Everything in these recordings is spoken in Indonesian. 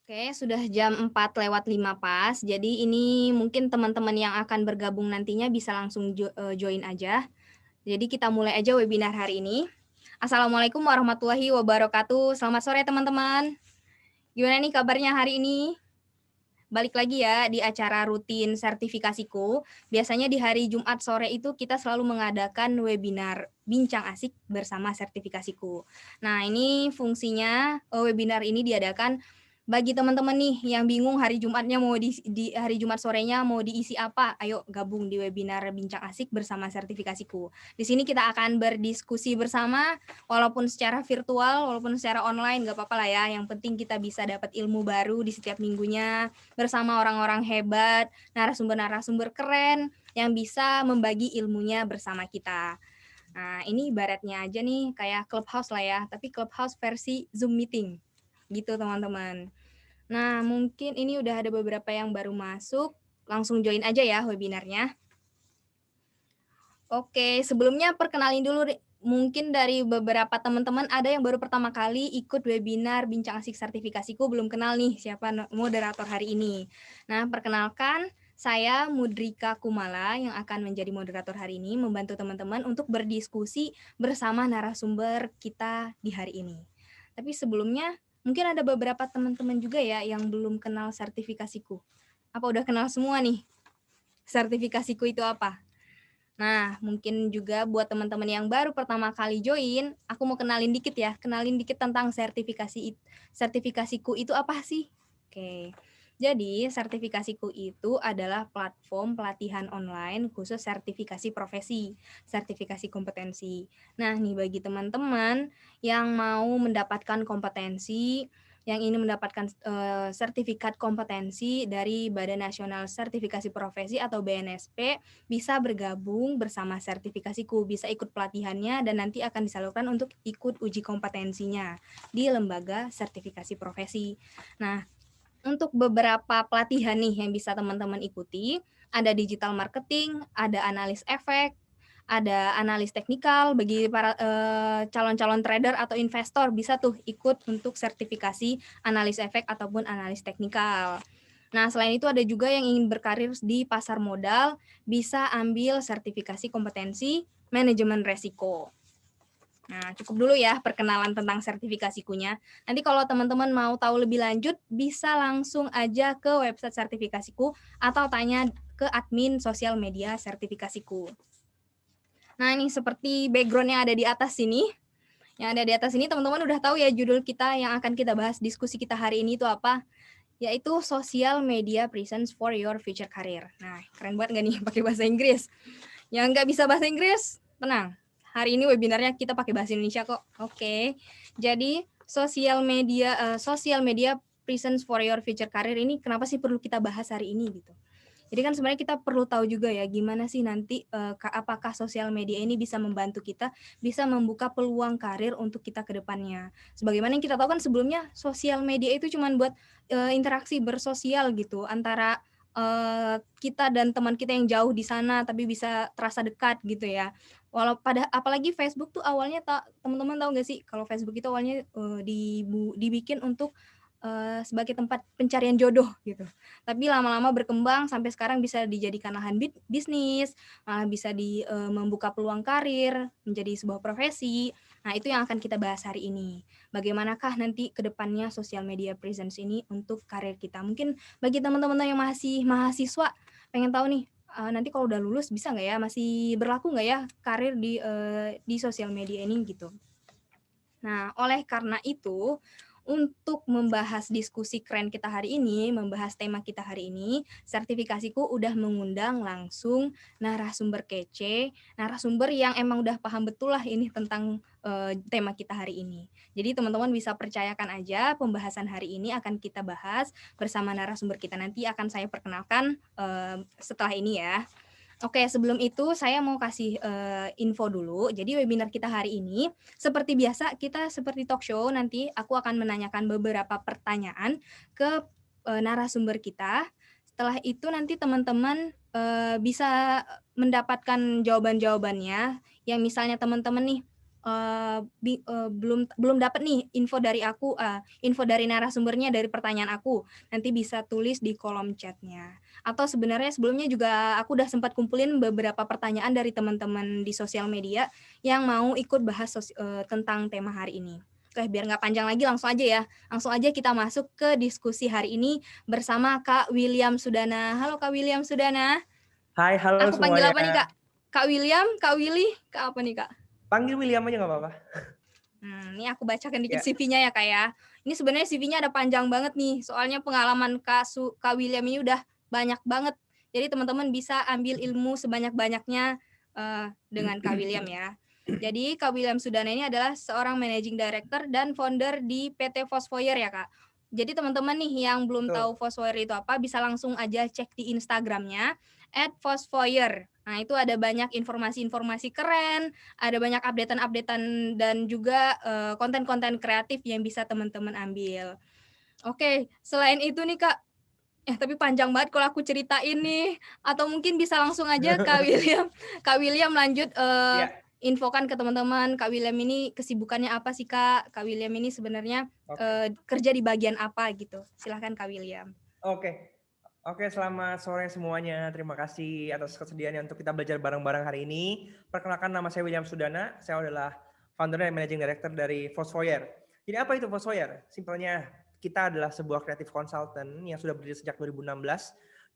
Oke, sudah jam 4:05 pas. Jadi ini mungkin teman-teman yang akan bergabung nantinya bisa langsung join aja. Jadi kita mulai aja webinar hari ini. Assalamualaikum warahmatullahi wabarakatuh. Selamat sore teman-teman. Gimana nih kabarnya hari ini? Balik lagi ya di acara rutin sertifikasiku. Biasanya di hari Jumat sore itu kita selalu mengadakan webinar bincang asik bersama sertifikasiku. Nah, ini fungsinya webinar ini diadakan bagi teman-teman nih yang bingung hari Jumatnya mau di hari Jumat sorenya mau diisi apa, ayo gabung di webinar bincang asik bersama sertifikasiku. Di sini kita akan berdiskusi bersama walaupun secara virtual, walaupun secara online nggak apa-apa lah ya. Yang penting kita bisa dapat ilmu baru di setiap minggunya bersama orang-orang hebat, narasumber-narasumber keren yang bisa membagi ilmunya bersama kita. Nah, ini ibaratnya aja nih kayak Clubhouse lah ya, tapi Clubhouse versi Zoom meeting. Gitu teman-teman. Nah, mungkin ini udah ada beberapa yang baru masuk. Langsung join aja ya webinarnya. Oke, sebelumnya perkenalin dulu mungkin dari beberapa teman-teman ada yang baru pertama kali ikut webinar Bincang Asik Sertifikasiku, belum kenal nih siapa moderator hari ini. Nah, perkenalkan saya Mudrika Kumala yang akan menjadi moderator hari ini, membantu teman-teman untuk berdiskusi bersama narasumber kita di hari ini. Tapi sebelumnya mungkin ada beberapa teman-teman juga ya yang belum kenal sertifikasiku. Apa udah kenal semua nih? Sertifikasiku itu apa? Nah, mungkin juga buat teman-teman yang baru pertama kali join, aku mau kenalin dikit ya, kenalin dikit tentang sertifikasiku itu apa sih? Oke. Jadi, sertifikasiku itu adalah platform pelatihan online khusus sertifikasi profesi, sertifikasi kompetensi. Nah, nih bagi teman-teman yang mau mendapatkan kompetensi, yang ingin mendapatkan sertifikat kompetensi dari Badan Nasional Sertifikasi Profesi atau BNSP, bisa bergabung bersama sertifikasiku, bisa ikut pelatihannya dan nanti akan disalurkan untuk ikut uji kompetensinya di lembaga sertifikasi profesi. Nah, untuk beberapa pelatihan nih yang bisa teman-teman ikuti, ada digital marketing, ada analis efek, ada analis teknikal bagi para calon-calon trader atau investor bisa tuh ikut untuk sertifikasi analis efek ataupun analis teknikal. Nah, selain itu ada juga yang ingin berkarir di pasar modal, bisa ambil sertifikasi kompetensi manajemen resiko. Nah, cukup dulu ya perkenalan tentang sertifikasikunya. Nanti kalau teman-teman mau tahu lebih lanjut, bisa langsung aja ke website sertifikasiku atau tanya ke admin sosial media sertifikasiku. Nah, ini seperti background yang ada di atas sini. Yang ada di atas ini teman-teman udah tahu ya judul kita yang akan kita bahas diskusi kita hari ini itu apa? Yaitu Social Media Presence for Your Future Career. Nah, keren banget nggak nih pakai bahasa Inggris? Yang nggak bisa bahasa Inggris, tenang. Hari ini webinarnya kita pakai bahasa Indonesia kok. Oke. Jadi, social media presence for your future career ini kenapa sih perlu kita bahas hari ini gitu. Jadi kan sebenarnya kita perlu tahu juga ya gimana sih nanti apakah sosial media ini bisa membantu kita bisa membuka peluang karir untuk kita ke depannya. Sebagaimana yang kita tahu kan sebelumnya sosial media itu cuma buat interaksi bersosial gitu antara kita dan teman kita yang jauh di sana tapi bisa terasa dekat gitu ya. Apalagi Facebook tuh awalnya teman-teman tahu nggak sih kalau Facebook itu awalnya dibikin untuk sebagai tempat pencarian jodoh gitu. Tapi lama-lama berkembang sampai sekarang bisa dijadikan lahan bisnis, bisa membuka peluang karir, menjadi sebuah profesi. Nah, itu yang akan kita bahas hari ini. Bagaimanakah nanti ke depannya social media presence ini untuk karir kita. Mungkin bagi teman-teman yang masih mahasiswa, pengen tahu nih, nanti kalau udah lulus bisa nggak ya, masih berlaku nggak ya karir di sosial media ini gitu. Nah, oleh karena itu, untuk membahas diskusi keren kita hari ini, membahas tema kita hari ini, sertifikasiku udah mengundang langsung narasumber kece, narasumber yang emang udah paham betul lah ini tentang tema kita hari ini. Jadi teman-teman bisa percayakan aja pembahasan hari ini akan kita bahas bersama narasumber kita. Nanti akan saya perkenalkan setelah ini ya. Oke, sebelum itu saya mau kasih info dulu. Jadi webinar kita hari ini seperti biasa kita seperti talk show, nanti aku akan menanyakan beberapa pertanyaan ke narasumber kita. Setelah itu nanti teman-teman bisa mendapatkan jawaban-jawabannya yang misalnya teman-teman nih belum dapat nih info dari aku, info dari narasumbernya dari pertanyaan aku, nanti bisa tulis di kolom chat-nya. Atau sebenarnya sebelumnya juga aku udah sempat kumpulin beberapa pertanyaan dari teman-teman di sosial media yang mau ikut bahas tentang tema hari ini. Oke, biar nggak panjang lagi langsung aja ya. Langsung aja kita masuk ke diskusi hari ini bersama Kak William Sudana. Halo Kak William Sudana. Hai, halo Aku panggil semuanya. apa nih Kak? Kak William, Kak Willy, Kak apa nih Kak? Panggil William aja nggak apa-apa. Ini aku bacakan dikit Ya, CV-nya ya, Kak, ya. Ini sebenarnya CV-nya ada panjang banget nih, soalnya pengalaman Kak William ini udah banyak banget. Jadi teman-teman bisa ambil ilmu sebanyak-banyaknya dengan Kak William ya. Jadi Kak William Sudana ini adalah seorang managing director dan founder di PT Fosfoyer ya, Kak. Jadi teman-teman nih yang belum betul. tahu Fosfoyer itu apa, bisa langsung aja cek di Instagram-nya @fosfoyer. Nah, itu ada banyak informasi-informasi keren, ada banyak updatean-updatean dan juga konten-konten kreatif yang bisa teman-teman ambil. Oke, selain itu nih Kak, tapi panjang banget kalau aku ceritain nih, atau mungkin bisa langsung aja Kak William, Kak William lanjut Ya, infokan ke teman-teman, Kak William ini kesibukannya apa sih Kak? Kak William ini sebenarnya oke. kerja di bagian apa gitu? Silahkan Kak William. Oke. Oke, selamat sore semuanya. Terima kasih atas kesediaannya untuk kita belajar bareng-bareng hari ini. Perkenalkan, nama saya William Sudana. Saya adalah founder dan managing director dari Fosfoyer. Jadi apa itu Fosfoyer? Simpelnya, kita adalah sebuah creative consultant yang sudah berdiri sejak 2016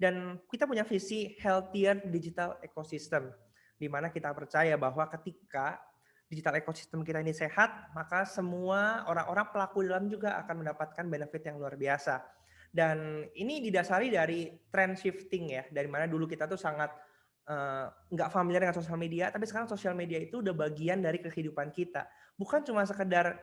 dan kita punya visi healthier digital ecosystem, di mana kita percaya bahwa ketika digital ecosystem kita ini sehat, maka semua orang-orang pelaku dalam juga akan mendapatkan benefit yang luar biasa. Dan ini didasari dari trend shifting ya, dari mana dulu kita tuh sangat nggak familiar dengan sosial media, tapi sekarang sosial media itu udah bagian dari kehidupan kita. Bukan cuma sekedar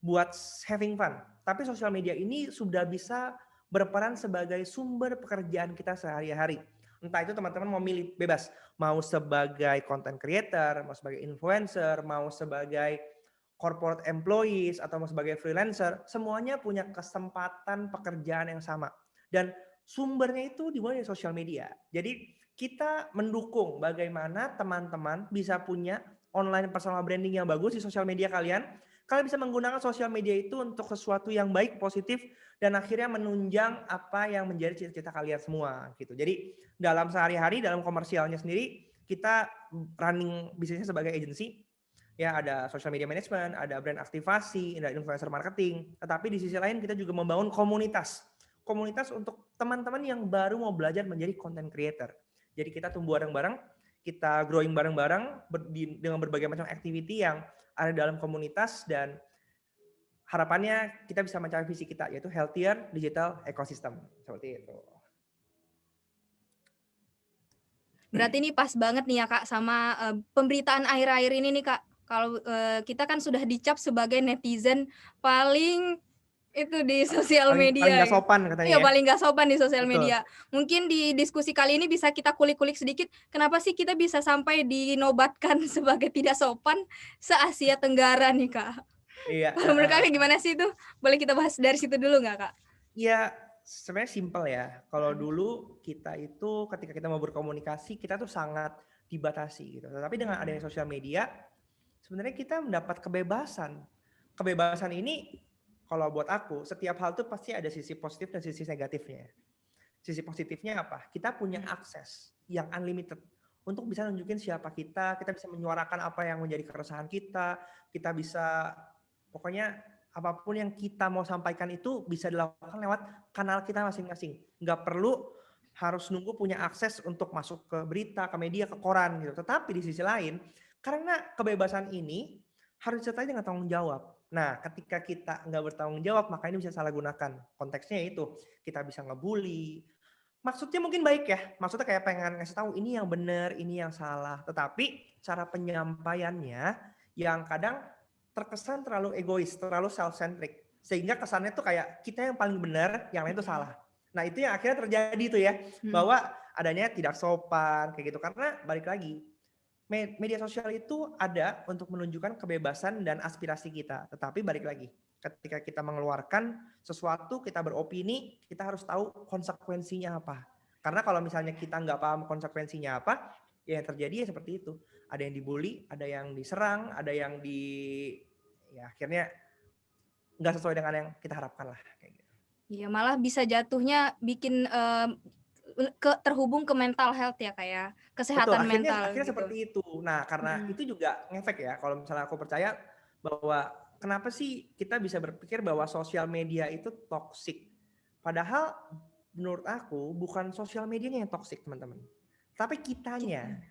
buat having fun, tapi sosial media ini sudah bisa berperan sebagai sumber pekerjaan kita sehari-hari. Entah itu teman-teman mau milih bebas, mau sebagai content creator, mau sebagai influencer, mau sebagai corporate employees atau mau sebagai freelancer, semuanya punya kesempatan pekerjaan yang sama. Dan sumbernya itu dimulai dari sosial media. Jadi kita mendukung bagaimana teman-teman bisa punya online personal branding yang bagus di sosial media kalian. Kalian bisa menggunakan sosial media itu untuk sesuatu yang baik, positif, dan akhirnya menunjang apa yang menjadi cita-cita kalian semua gitu. Jadi dalam sehari-hari, dalam komersialnya sendiri, kita running bisnisnya sebagai agency. Ya, ada social media management, ada brand aktivasi, ada influencer marketing. Tetapi di sisi lain kita juga membangun komunitas. Komunitas untuk teman-teman yang baru mau belajar menjadi content creator. Jadi kita tumbuh bareng-bareng, kita growing bareng-bareng dengan berbagai macam activity yang ada dalam komunitas, dan harapannya kita bisa mencapai visi kita, yaitu healthier digital ecosystem. Seperti itu. Berarti ini pas banget nih ya Kak sama pemberitaan akhir-akhir ini nih Kak. Kalau kita kan sudah dicap sebagai netizen paling itu di sosial Paling media nggak ya. sopan katanya Iya, ya. paling nggak sopan di sosial Betul. media. Mungkin di diskusi kali ini bisa kita kulik-kulik sedikit, kenapa sih kita bisa sampai dinobatkan sebagai tidak sopan se-Asia Tenggara nih Kak? Iya. Kalau menurut Kakak gimana sih itu? Boleh kita bahas dari situ dulu nggak Kak? Ya, sebenarnya simpel ya. Kalau Mhm, dulu kita itu ketika kita mau berkomunikasi, kita tuh sangat dibatasi gitu. Tetapi dengan adanya mhm, sosial media, sebenarnya kita mendapat kebebasan. Kebebasan ini kalau buat aku, setiap hal tuh pasti ada sisi positif dan sisi negatifnya. Sisi positifnya apa? Kita punya mhm. akses yang unlimited untuk bisa nunjukin siapa kita bisa menyuarakan apa yang menjadi keresahan kita bisa pokoknya apapun yang kita mau sampaikan itu bisa dilakukan lewat kanal kita masing-masing. Nggak perlu harus nunggu punya akses untuk masuk ke berita, ke media, ke koran gitu. Tetapi di sisi lain, karena kebebasan ini harus disertai dengan tanggung jawab. Nah, ketika kita nggak bertanggung jawab, maka ini bisa salah gunakan. Konteksnya itu, kita bisa ngebully. Maksudnya mungkin baik ya, maksudnya kayak pengen ngasih tahu ini yang benar, ini yang salah. Tetapi cara penyampaiannya yang kadang terkesan terlalu egois, terlalu self-centric. Sehingga kesannya tuh kayak kita yang paling benar, yang lain tuh Mhm, salah. Nah itu yang akhirnya terjadi tuh ya, mhm. bahwa adanya tidak sopan kayak gitu. Karena balik lagi, media sosial itu ada untuk menunjukkan kebebasan dan aspirasi kita. Tetapi balik lagi, ketika kita mengeluarkan sesuatu, kita beropini, kita harus tahu konsekuensinya apa. Karena kalau misalnya kita nggak paham konsekuensinya apa, ya yang terjadi ya seperti itu. Ada yang dibully, ada yang diserang, ada yang ya akhirnya nggak sesuai dengan yang kita harapkan lah kayak gitu. Iya, malah bisa jatuhnya bikin terhubung ke mental health ya, kayak Betul, kesehatan akhirnya mental gitu. seperti itu. Nah, karena itu juga ngefek ya, kalau misalnya aku percaya bahwa kenapa sih kita bisa berpikir bahwa sosial media itu toksik. Padahal menurut aku bukan sosial medianya yang toksik, teman-teman. Tapi kitanya,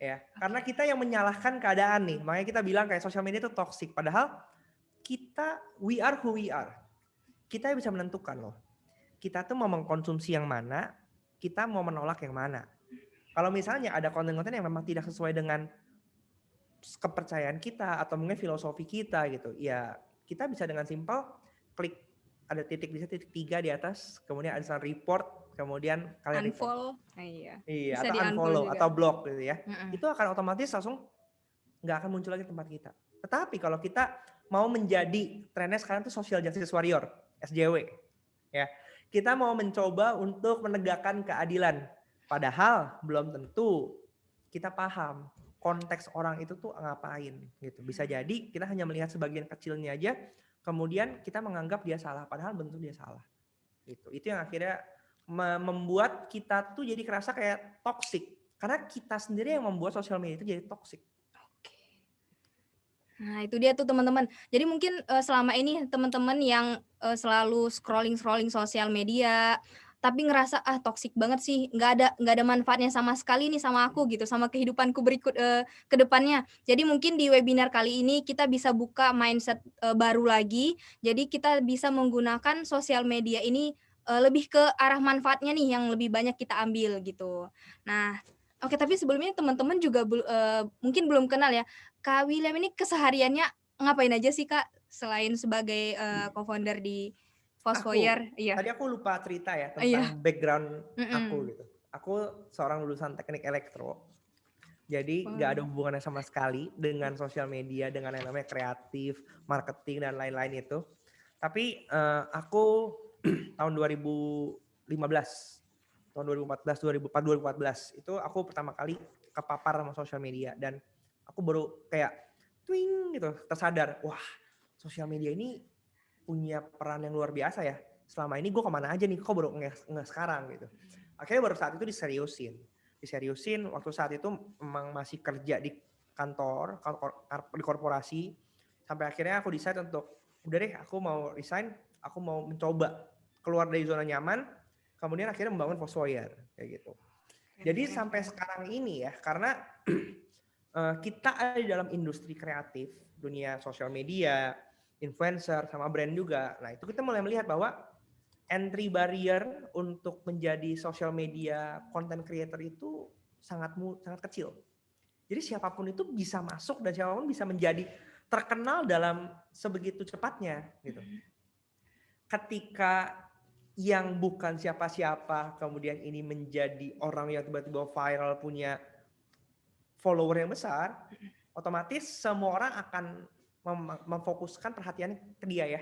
ya. Karena kita yang menyalahkan keadaan nih. Makanya kita bilang kayak sosial media itu toksik. Padahal we are who we are. Kita bisa menentukan loh. Kita tuh mau mengkonsumsi yang mana, kita mau menolak yang mana. Kalau misalnya ada konten-konten yang memang tidak sesuai dengan kepercayaan kita atau mungkin filosofi kita gitu, ya kita bisa dengan simpel klik ada titik bisa titik 3 di atas, kemudian ada tulisan report, kemudian kalian report. Unfollow, iya. Iya, Bisa atau di-unfollow unfollow juga. atau block gitu ya. Itu akan otomatis langsung nggak akan muncul lagi tempat kita. Tetapi kalau kita mau menjadi trennya sekarang tuh social justice warrior, SJW, ya kita mau mencoba untuk menegakkan keadilan. Padahal belum tentu kita paham konteks orang itu tuh ngapain gitu. Bisa jadi kita hanya melihat sebagian kecilnya aja, kemudian kita menganggap dia salah, padahal belum tentu dia salah. Gitu. Itu yang akhirnya membuat kita tuh jadi kerasa kayak toxic. Karena kita sendiri yang membuat sosial media itu jadi toxic. Nah, itu dia tuh teman-teman. Jadi mungkin selama ini teman-teman yang selalu scrolling sosial media, tapi ngerasa toksik banget sih, nggak ada manfaatnya sama sekali nih sama aku gitu, sama kehidupanku ke depannya. Jadi mungkin di webinar kali ini kita bisa buka mindset baru lagi. Jadi kita bisa menggunakan sosial media ini lebih ke arah manfaatnya nih yang lebih banyak kita ambil gitu. Nah, oke, tapi sebelumnya teman-teman juga mungkin belum kenal ya. Kak William ini kesehariannya ngapain aja sih, Kak? Selain sebagai co-founder di Foursquare? Iya. Tadi aku lupa cerita ya Iya. tentang background aku Mhm. gitu. Aku seorang lulusan teknik elektro. Jadi nggak ada Wah. hubungannya sama sekali dengan sosial media, dengan yang namanya kreatif, marketing dan lain-lain itu. Tapi aku tahun 2015, tahun 2014, 2014 itu aku pertama kali kepapar sama sosial media dan aku baru kayak twing gitu tersadar, wah sosial media ini punya peran yang luar biasa ya. Selama ini gue kemana aja nih, kok baru nge sekarang gitu. Akhirnya baru saat itu diseriusin waktu saat itu memang masih kerja di kantor di korporasi, sampai akhirnya aku decide untuk udah deh aku mau resign, aku mau mencoba keluar dari zona nyaman, kemudian akhirnya membangun Foursquare kayak gitu. Jadi sampai sekarang ini ya, karena kita ada di dalam industri kreatif, dunia sosial media, influencer sama brand juga. Nah, itu kita mulai melihat bahwa entry barrier untuk menjadi social media content creator itu sangat kecil. Jadi siapapun itu bisa masuk dan siapapun bisa menjadi terkenal dalam sebegitu cepatnya gitu. Ketika yang bukan siapa-siapa kemudian ini menjadi orang yang tiba-tiba viral punya follower yang besar, otomatis semua orang akan memfokuskan perhatiannya ke dia ya.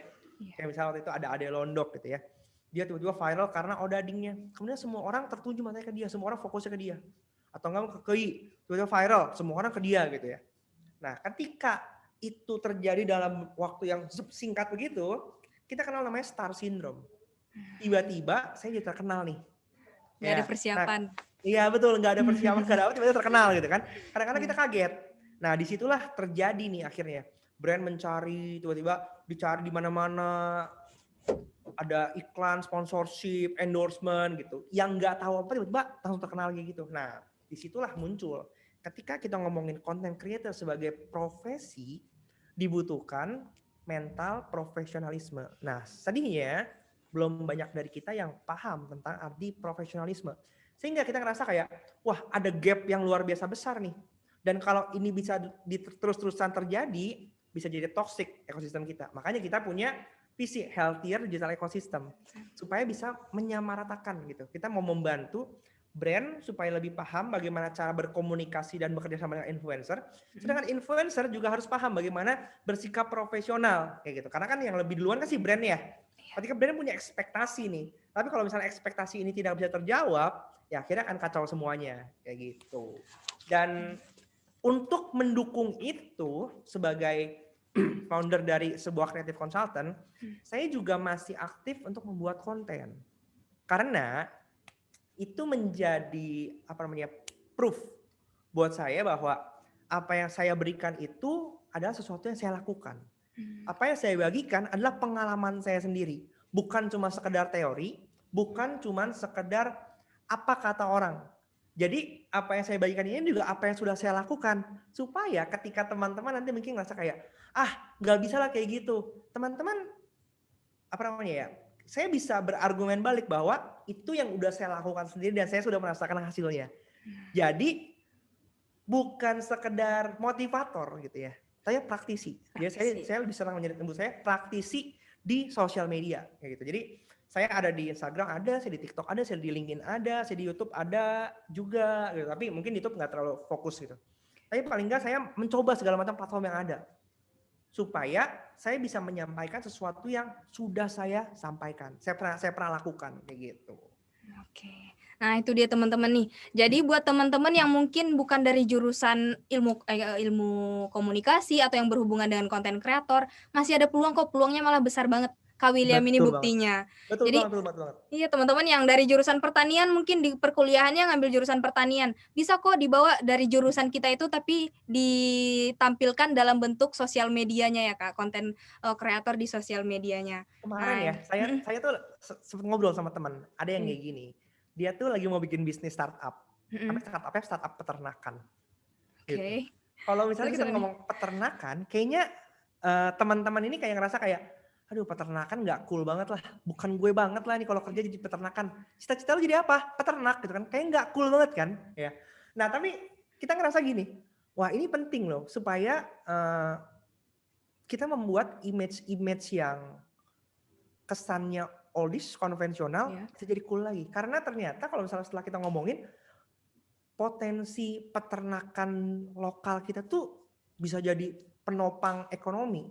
Kayak misalnya waktu itu ada Ade Londok gitu ya. Dia tiba-tiba viral karena odadingnya. Kemudian semua orang tertuju matanya ke dia, semua orang fokusnya ke dia. Atau enggak ke Kei, tiba-tiba viral, semua orang ke dia gitu ya. Nah, ketika itu terjadi dalam waktu yang singkat begitu, kita kenal namanya star syndrome. Tiba-tiba saya jadi terkenal nih. Nggak ada persiapan. Iya betul, nggak ada persiapan, nggak ada apa, tiba-tiba terkenal gitu kan. Kadang-kadang kita kaget. Nah disitulah terjadi nih akhirnya. Brand mencari, tiba-tiba dicari di mana-mana. Ada iklan, sponsorship, endorsement gitu. Yang nggak tahu apa tiba-tiba langsung terkenal kayak gitu. Nah disitulah muncul. Ketika kita ngomongin content creator sebagai profesi, dibutuhkan mental profesionalisme. Nah sedihnya belum banyak dari kita yang paham tentang arti profesionalisme. Sehingga kita ngerasa kayak, wah ada gap yang luar biasa besar nih. Dan kalau ini bisa terus-terusan terjadi, bisa jadi toxic ekosistem kita. Makanya kita punya visi healthier digital ecosystem. Supaya bisa menyamaratakan gitu. Kita mau membantu brand supaya lebih paham bagaimana cara berkomunikasi dan bekerja sama dengan influencer. Sedangkan influencer juga harus paham bagaimana bersikap profesional kayak gitu. Karena kan yang lebih duluan kan si brand ya. Ketika brand punya ekspektasi nih. Tapi kalau misalnya ekspektasi ini tidak bisa terjawab, ya akhirnya akan kacau semuanya kayak gitu. Dan untuk mendukung itu sebagai founder dari sebuah creative consultant, saya juga masih aktif untuk membuat konten. Karena itu menjadi proof buat saya bahwa apa yang saya berikan itu adalah sesuatu yang saya lakukan. Apa yang saya bagikan adalah pengalaman saya sendiri, bukan cuma sekedar teori, bukan cuma sekedar apa kata orang. Jadi apa yang saya bagikan ini juga apa yang sudah saya lakukan, supaya ketika teman-teman nanti mungkin ngerasa kayak nggak bisa lah kayak gitu, teman-teman saya bisa berargumen balik bahwa itu yang udah saya lakukan sendiri dan saya sudah merasakan hasilnya. Jadi bukan sekedar motivator gitu ya, saya praktisi. Jadi saya lebih senang menyebut saya praktisi di sosial media kayak gitu. Jadi saya ada di Instagram ada, saya di TikTok ada, saya di LinkedIn ada, saya di YouTube ada juga gitu. Tapi mungkin YouTube nggak terlalu fokus gitu. Tapi paling nggak saya mencoba segala macam platform yang ada supaya saya bisa menyampaikan sesuatu yang sudah saya sampaikan. Saya pernah lakukan kayak gitu. Oke. Nah, itu dia teman-teman nih. Jadi buat teman-teman yang mungkin bukan dari jurusan ilmu komunikasi atau yang berhubungan dengan konten kreator, masih ada peluang kok, peluangnya malah besar banget. Kak William ini Betul banget. buktinya. Betul Jadi banget. iya teman-teman yang dari jurusan pertanian mungkin di perkuliahannya ngambil jurusan pertanian. Bisa kok dibawa dari jurusan kita itu tapi ditampilkan dalam bentuk sosial medianya ya Kak, konten kreator di sosial medianya. Kemarin ya, Nah, saya tuh sempet ngobrol sama teman, ada yang kayak gini. Dia tuh lagi mau bikin bisnis startup. Tapi startupnya startup peternakan. Gitu. Oke. Kalau misalnya kita Seru-seru nih. ngomong peternakan, kayaknya teman-teman ini kayak ngerasa kayak, aduh peternakan nggak cool banget lah, bukan gue banget lah nih kalau kerja jadi peternakan. Cita-cita lu jadi apa? Peternak gitu kan, kayak nggak cool banget kan, ya. Nah tapi kita ngerasa gini, wah ini penting loh supaya kita membuat image-image yang kesannya oldies, konvensional, bisa jadi cool lagi. Karena ternyata kalau misalnya setelah kita ngomongin, potensi peternakan lokal kita tuh bisa jadi penopang ekonomi.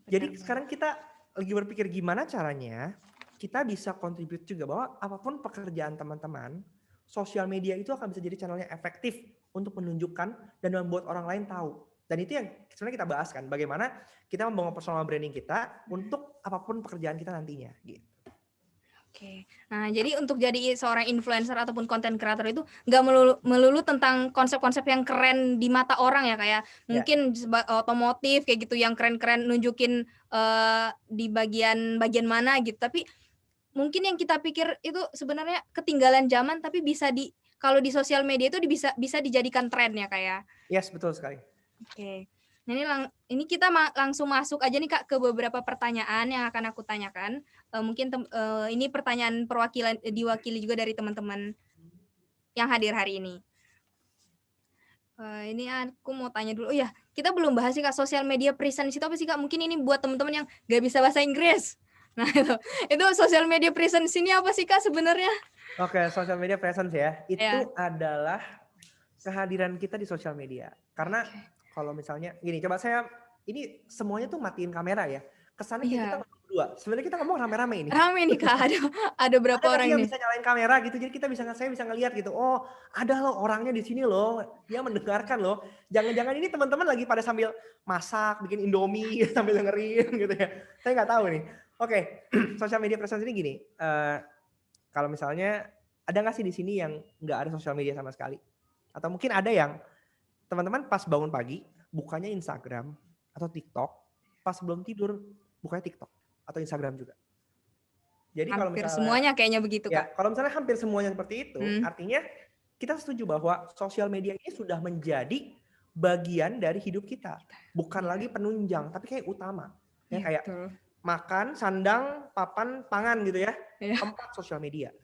Jadi sekarang kita lagi berpikir gimana caranya kita bisa kontribut juga bahwa apapun pekerjaan teman-teman, sosial media itu akan bisa jadi channel yang efektif untuk menunjukkan dan membuat orang lain tahu. Dan itu yang sebenarnya kita bahas kan, bagaimana kita membangun personal branding kita untuk apapun pekerjaan kita nantinya gitu. Oke. Nah, jadi untuk jadi seorang influencer ataupun konten kreator itu nggak melulu tentang konsep-konsep yang keren di mata orang ya, kayak mungkin otomotif kayak gitu yang keren-keren nunjukin di bagian mana gitu. Tapi mungkin yang kita pikir itu sebenarnya ketinggalan zaman tapi kalau di sosial media itu bisa dijadikan tren ya, kayak. Yes, betul sekali. Oke. Nah, ini kita langsung masuk aja nih Kak ke beberapa pertanyaan yang akan aku tanyakan. Mungkin ini pertanyaan diwakili juga dari teman-teman yang hadir hari ini. Ini aku mau tanya dulu. Oh ya, kita belum bahas sih Kak social media presence itu apa sih Kak? Mungkin ini buat teman-teman yang nggak bisa bahasa Inggris. Nah itu social media presence ini apa sih Kak sebenarnya? Oke, social media presence ya. Itu adalah kehadiran kita di sosial media. Karena kalau misalnya gini, coba ini semuanya tuh matiin kamera ya. Kesannya kayak kita ngomong berdua. Sebenarnya kita ngomong rame-rame ini. Rame nih Kak, ada berapa ada orang yang nih? bisa nyalain kamera gitu. Jadi saya bisa ngelihat gitu. Oh, ada loh orangnya di sini loh. Dia mendengarkan loh. Jangan-jangan ini teman-teman lagi pada sambil masak, bikin Indomie sambil dengerin gitu ya. Saya nggak tahu nih. Oke, social media presence ini gini. Kalau misalnya ada nggak sih di sini yang nggak ada sosial media sama sekali? Atau mungkin ada yang teman-teman pas bangun pagi bukanya Instagram atau TikTok, pas belum tidur bukanya TikTok atau Instagram juga. Jadi kalau Hampir misalnya semuanya kayaknya begitu ya, Kak. kalau misalnya hampir semuanya seperti itu, artinya kita setuju bahwa sosial media ini sudah menjadi bagian dari hidup kita, bukan lagi penunjang, tapi kayak utama. Ya kayak makan, sandang, papan, pangan gitu ya, tempat sosial media.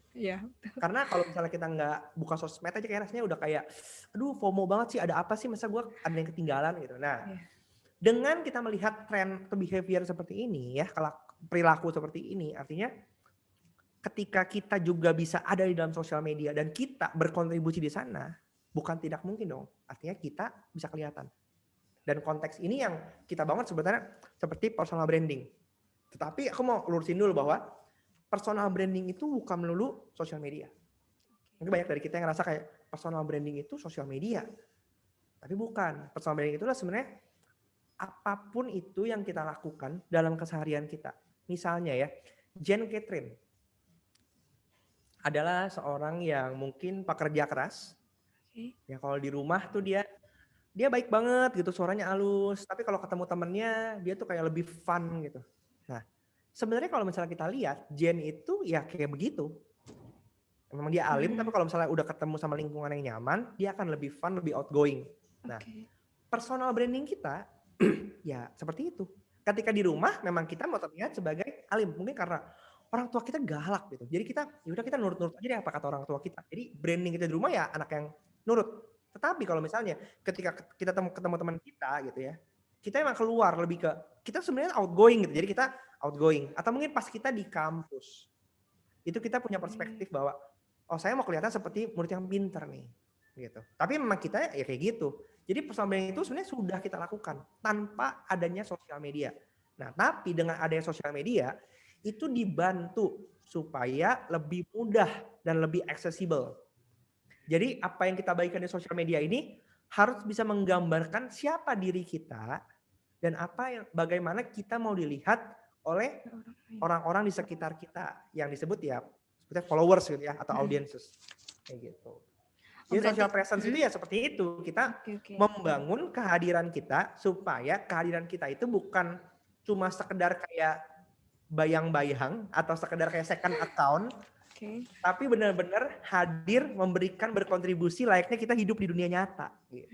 Karena kalau misalnya kita nggak buka sosmed aja kayak rasanya udah kayak, aduh FOMO banget sih, ada apa sih, masa gue ada yang ketinggalan gitu. Nah, dengan kita melihat tren atau behavior seperti ini ya, kalau perilaku seperti ini, artinya ketika kita juga bisa ada di dalam sosial media dan kita berkontribusi di sana, bukan tidak mungkin dong. Artinya kita bisa kelihatan. Dan konteks ini yang kita bangun sebenarnya seperti personal branding. Tetapi aku mau lurusin dulu bahwa personal branding itu bukan melulu sosial media. Mungkin banyak dari kita yang ngerasa kayak, personal branding itu sosial media. Tapi bukan. Personal branding itulah sebenarnya apapun itu yang kita lakukan dalam keseharian kita. Misalnya ya, Jane Catherine adalah seorang yang mungkin pekerja keras. Ya kalau di rumah tuh dia baik banget gitu, suaranya halus. Tapi kalau ketemu temennya dia tuh kayak lebih fun gitu. Nah, sebenarnya kalau misalnya kita lihat Jane itu ya kayak begitu. Memang dia alim, tapi kalau misalnya udah ketemu sama lingkungan yang nyaman, dia akan lebih fun, lebih outgoing. Nah, personal branding kita ya seperti itu. Ketika di rumah memang kita mau terlihat sebagai alim, mungkin karena orang tua kita galak gitu. Jadi kita ya udah kita nurut-nurut aja deh apa kata orang tua kita. Jadi branding kita di rumah ya anak yang nurut. Tetapi kalau misalnya ketika kita ketemu teman kita gitu ya, kita emang keluar lebih ke kita sebenarnya outgoing gitu. Jadi kita outgoing atau mungkin pas kita di kampus. Itu kita punya perspektif bahwa oh saya mau kelihatan seperti murid yang pintar nih gitu. Tapi memang kita ya kayak gitu. Jadi personal branding itu sebenarnya sudah kita lakukan tanpa adanya sosial media. Nah, tapi dengan adanya sosial media itu dibantu supaya lebih mudah dan lebih aksesibel. Jadi apa yang kita bagikan di sosial media ini harus bisa menggambarkan siapa diri kita dan bagaimana kita mau dilihat oleh orang-orang di sekitar kita yang disebut ya seperti followers gitu ya atau audiences kayak gitu. Jadi social presence itu ya seperti itu, kita membangun kehadiran kita supaya kehadiran kita itu bukan cuma sekedar kayak bayang-bayang atau sekedar kayak second account, tapi benar-benar hadir, memberikan, berkontribusi layaknya kita hidup di dunia nyata. Gitu.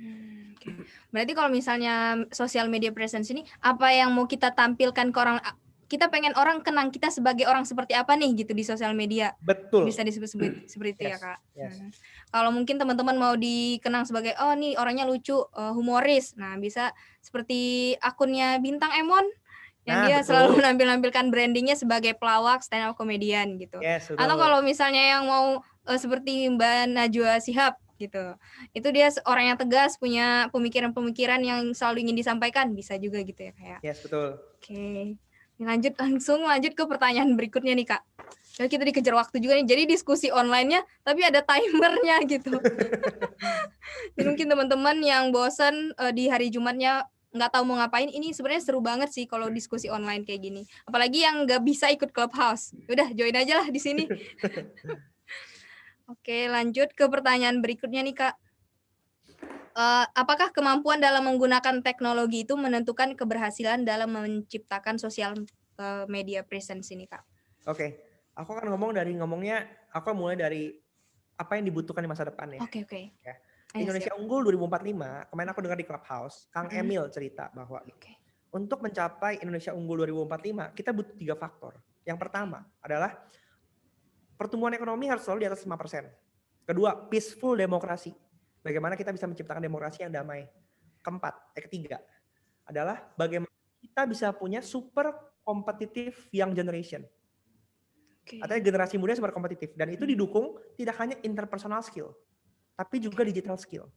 Berarti kalau misalnya social media presence ini, apa yang mau kita tampilkan ke orang, kita pengen orang kenang kita sebagai orang seperti apa nih gitu di sosial media. Betul. Bisa disebut seperti itu ya Kak. Yes. Kalau mungkin teman-teman mau dikenang sebagai oh nih orangnya lucu, humoris. Nah bisa seperti akunnya Bintang Emon yang dia betul. selalu menampilkan brandingnya sebagai pelawak stand up comedian gitu. Yes, atau kalau misalnya yang mau seperti Mbak Najwa Shihab gitu, itu dia orang yang tegas, punya pemikiran-pemikiran yang selalu ingin disampaikan, bisa juga gitu ya kayak. Yes, betul. Oke. Langsung lanjut ke pertanyaan berikutnya nih Kak. Kita dikejar waktu juga nih, jadi diskusi online-nya tapi ada timernya gitu. Jadi mungkin teman-teman yang bosan di hari Jumatnya nggak tahu mau ngapain, ini sebenarnya seru banget sih kalau diskusi online kayak gini. Apalagi yang nggak bisa ikut Clubhouse. Udah join aja lah di sini. Oke, lanjut ke pertanyaan berikutnya nih Kak. Apakah kemampuan dalam menggunakan teknologi itu menentukan keberhasilan dalam menciptakan sosial media presence ini Kak? Oke, aku akan aku mulai dari apa yang dibutuhkan di masa depan ya. Oke. Ya. Indonesia Unggul 2045, kemarin aku dengar di Clubhouse, Kang Emil cerita bahwa untuk mencapai Indonesia Unggul 2045, kita butuh 3 faktor. Yang pertama adalah pertumbuhan ekonomi harus selalu di atas 5%. Kedua, peaceful demokrasi. Bagaimana kita bisa menciptakan demokrasi yang damai. Ketiga adalah bagaimana kita bisa punya super kompetitif young generation. Artinya generasi muda super kompetitif. Dan itu didukung tidak hanya interpersonal skill, tapi juga digital skill.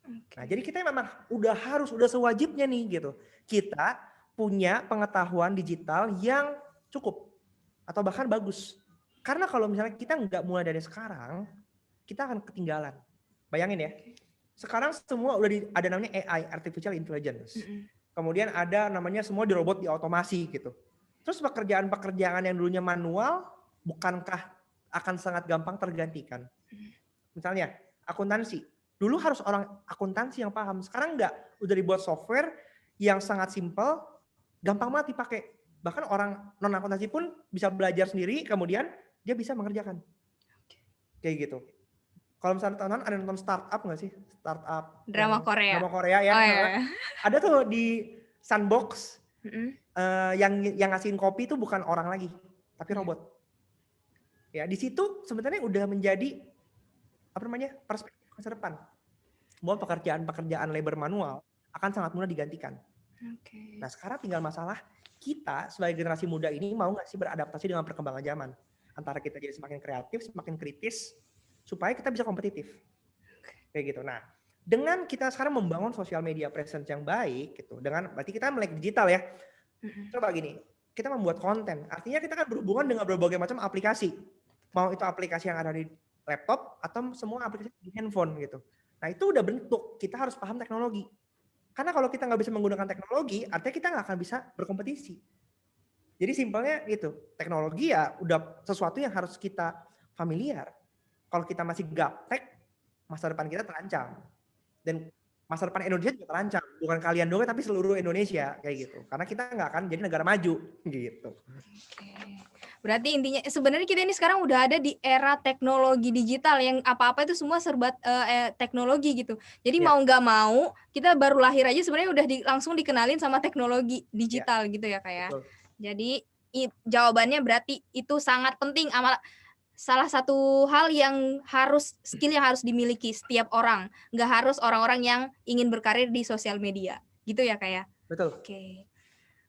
Nah, jadi kita memang udah sewajibnya nih gitu. Kita punya pengetahuan digital yang cukup atau bahkan bagus. Karena kalau misalnya kita nggak mulai dari sekarang, kita akan ketinggalan. Bayangin ya, sekarang semua ada namanya AI, Artificial Intelligence. Kemudian ada namanya semua dirobot, diotomasi gitu. Terus pekerjaan-pekerjaan yang dulunya manual, bukankah akan sangat gampang tergantikan? Misalnya, akuntansi. Dulu harus orang akuntansi yang paham, sekarang enggak. Udah dibuat software yang sangat simpel, gampang banget dipakai. Bahkan orang non-akuntansi pun bisa belajar sendiri, kemudian dia bisa mengerjakan. Kayak gitu. Kalau misalnya teman-teman ada nonton startup nggak sih? Startup drama Korea. Drama Korea ya. Oh, iya. Ada tuh di Sandbox yang ngasihin kopi itu bukan orang lagi, tapi robot. Ya di situ sebenarnya udah menjadi perspektif masa depan. Bahwa pekerjaan labor manual akan sangat mudah digantikan. Nah sekarang tinggal masalah kita sebagai generasi muda ini mau nggak sih beradaptasi dengan perkembangan zaman. Antara kita jadi semakin kreatif, semakin kritis, supaya kita bisa kompetitif. Kayak gitu. Nah, dengan kita sekarang membangun sosial media presence yang baik gitu, berarti kita melek digital ya. Coba gini, kita membuat konten. Artinya kita kan berhubungan dengan berbagai macam aplikasi. Mau itu aplikasi yang ada di laptop atau semua aplikasi di handphone gitu. Nah itu udah bentuk, kita harus paham teknologi. Karena kalau kita nggak bisa menggunakan teknologi, artinya kita nggak akan bisa berkompetisi. Jadi simpelnya gitu, teknologi ya udah sesuatu yang harus kita familiar. Kalau kita masih gaptek, masa depan kita terancam. Dan masa depan Indonesia juga terancam. Bukan kalian doang, tapi seluruh Indonesia kayak gitu. Karena kita nggak akan jadi negara maju gitu. Oke. Berarti intinya sebenarnya kita ini sekarang udah ada di era teknologi digital yang apa-apa itu semua serba teknologi gitu. Jadi Ya, mau nggak mau kita baru lahir aja sebenarnya udah langsung dikenalin sama teknologi ya, digital gitu ya Kak ya. betul. Jadi jawabannya berarti itu sangat penting salah satu hal yang skill yang harus dimiliki setiap orang. Nggak harus orang-orang yang ingin berkarir di sosial media. Gitu ya Kak ya. Betul. Oke.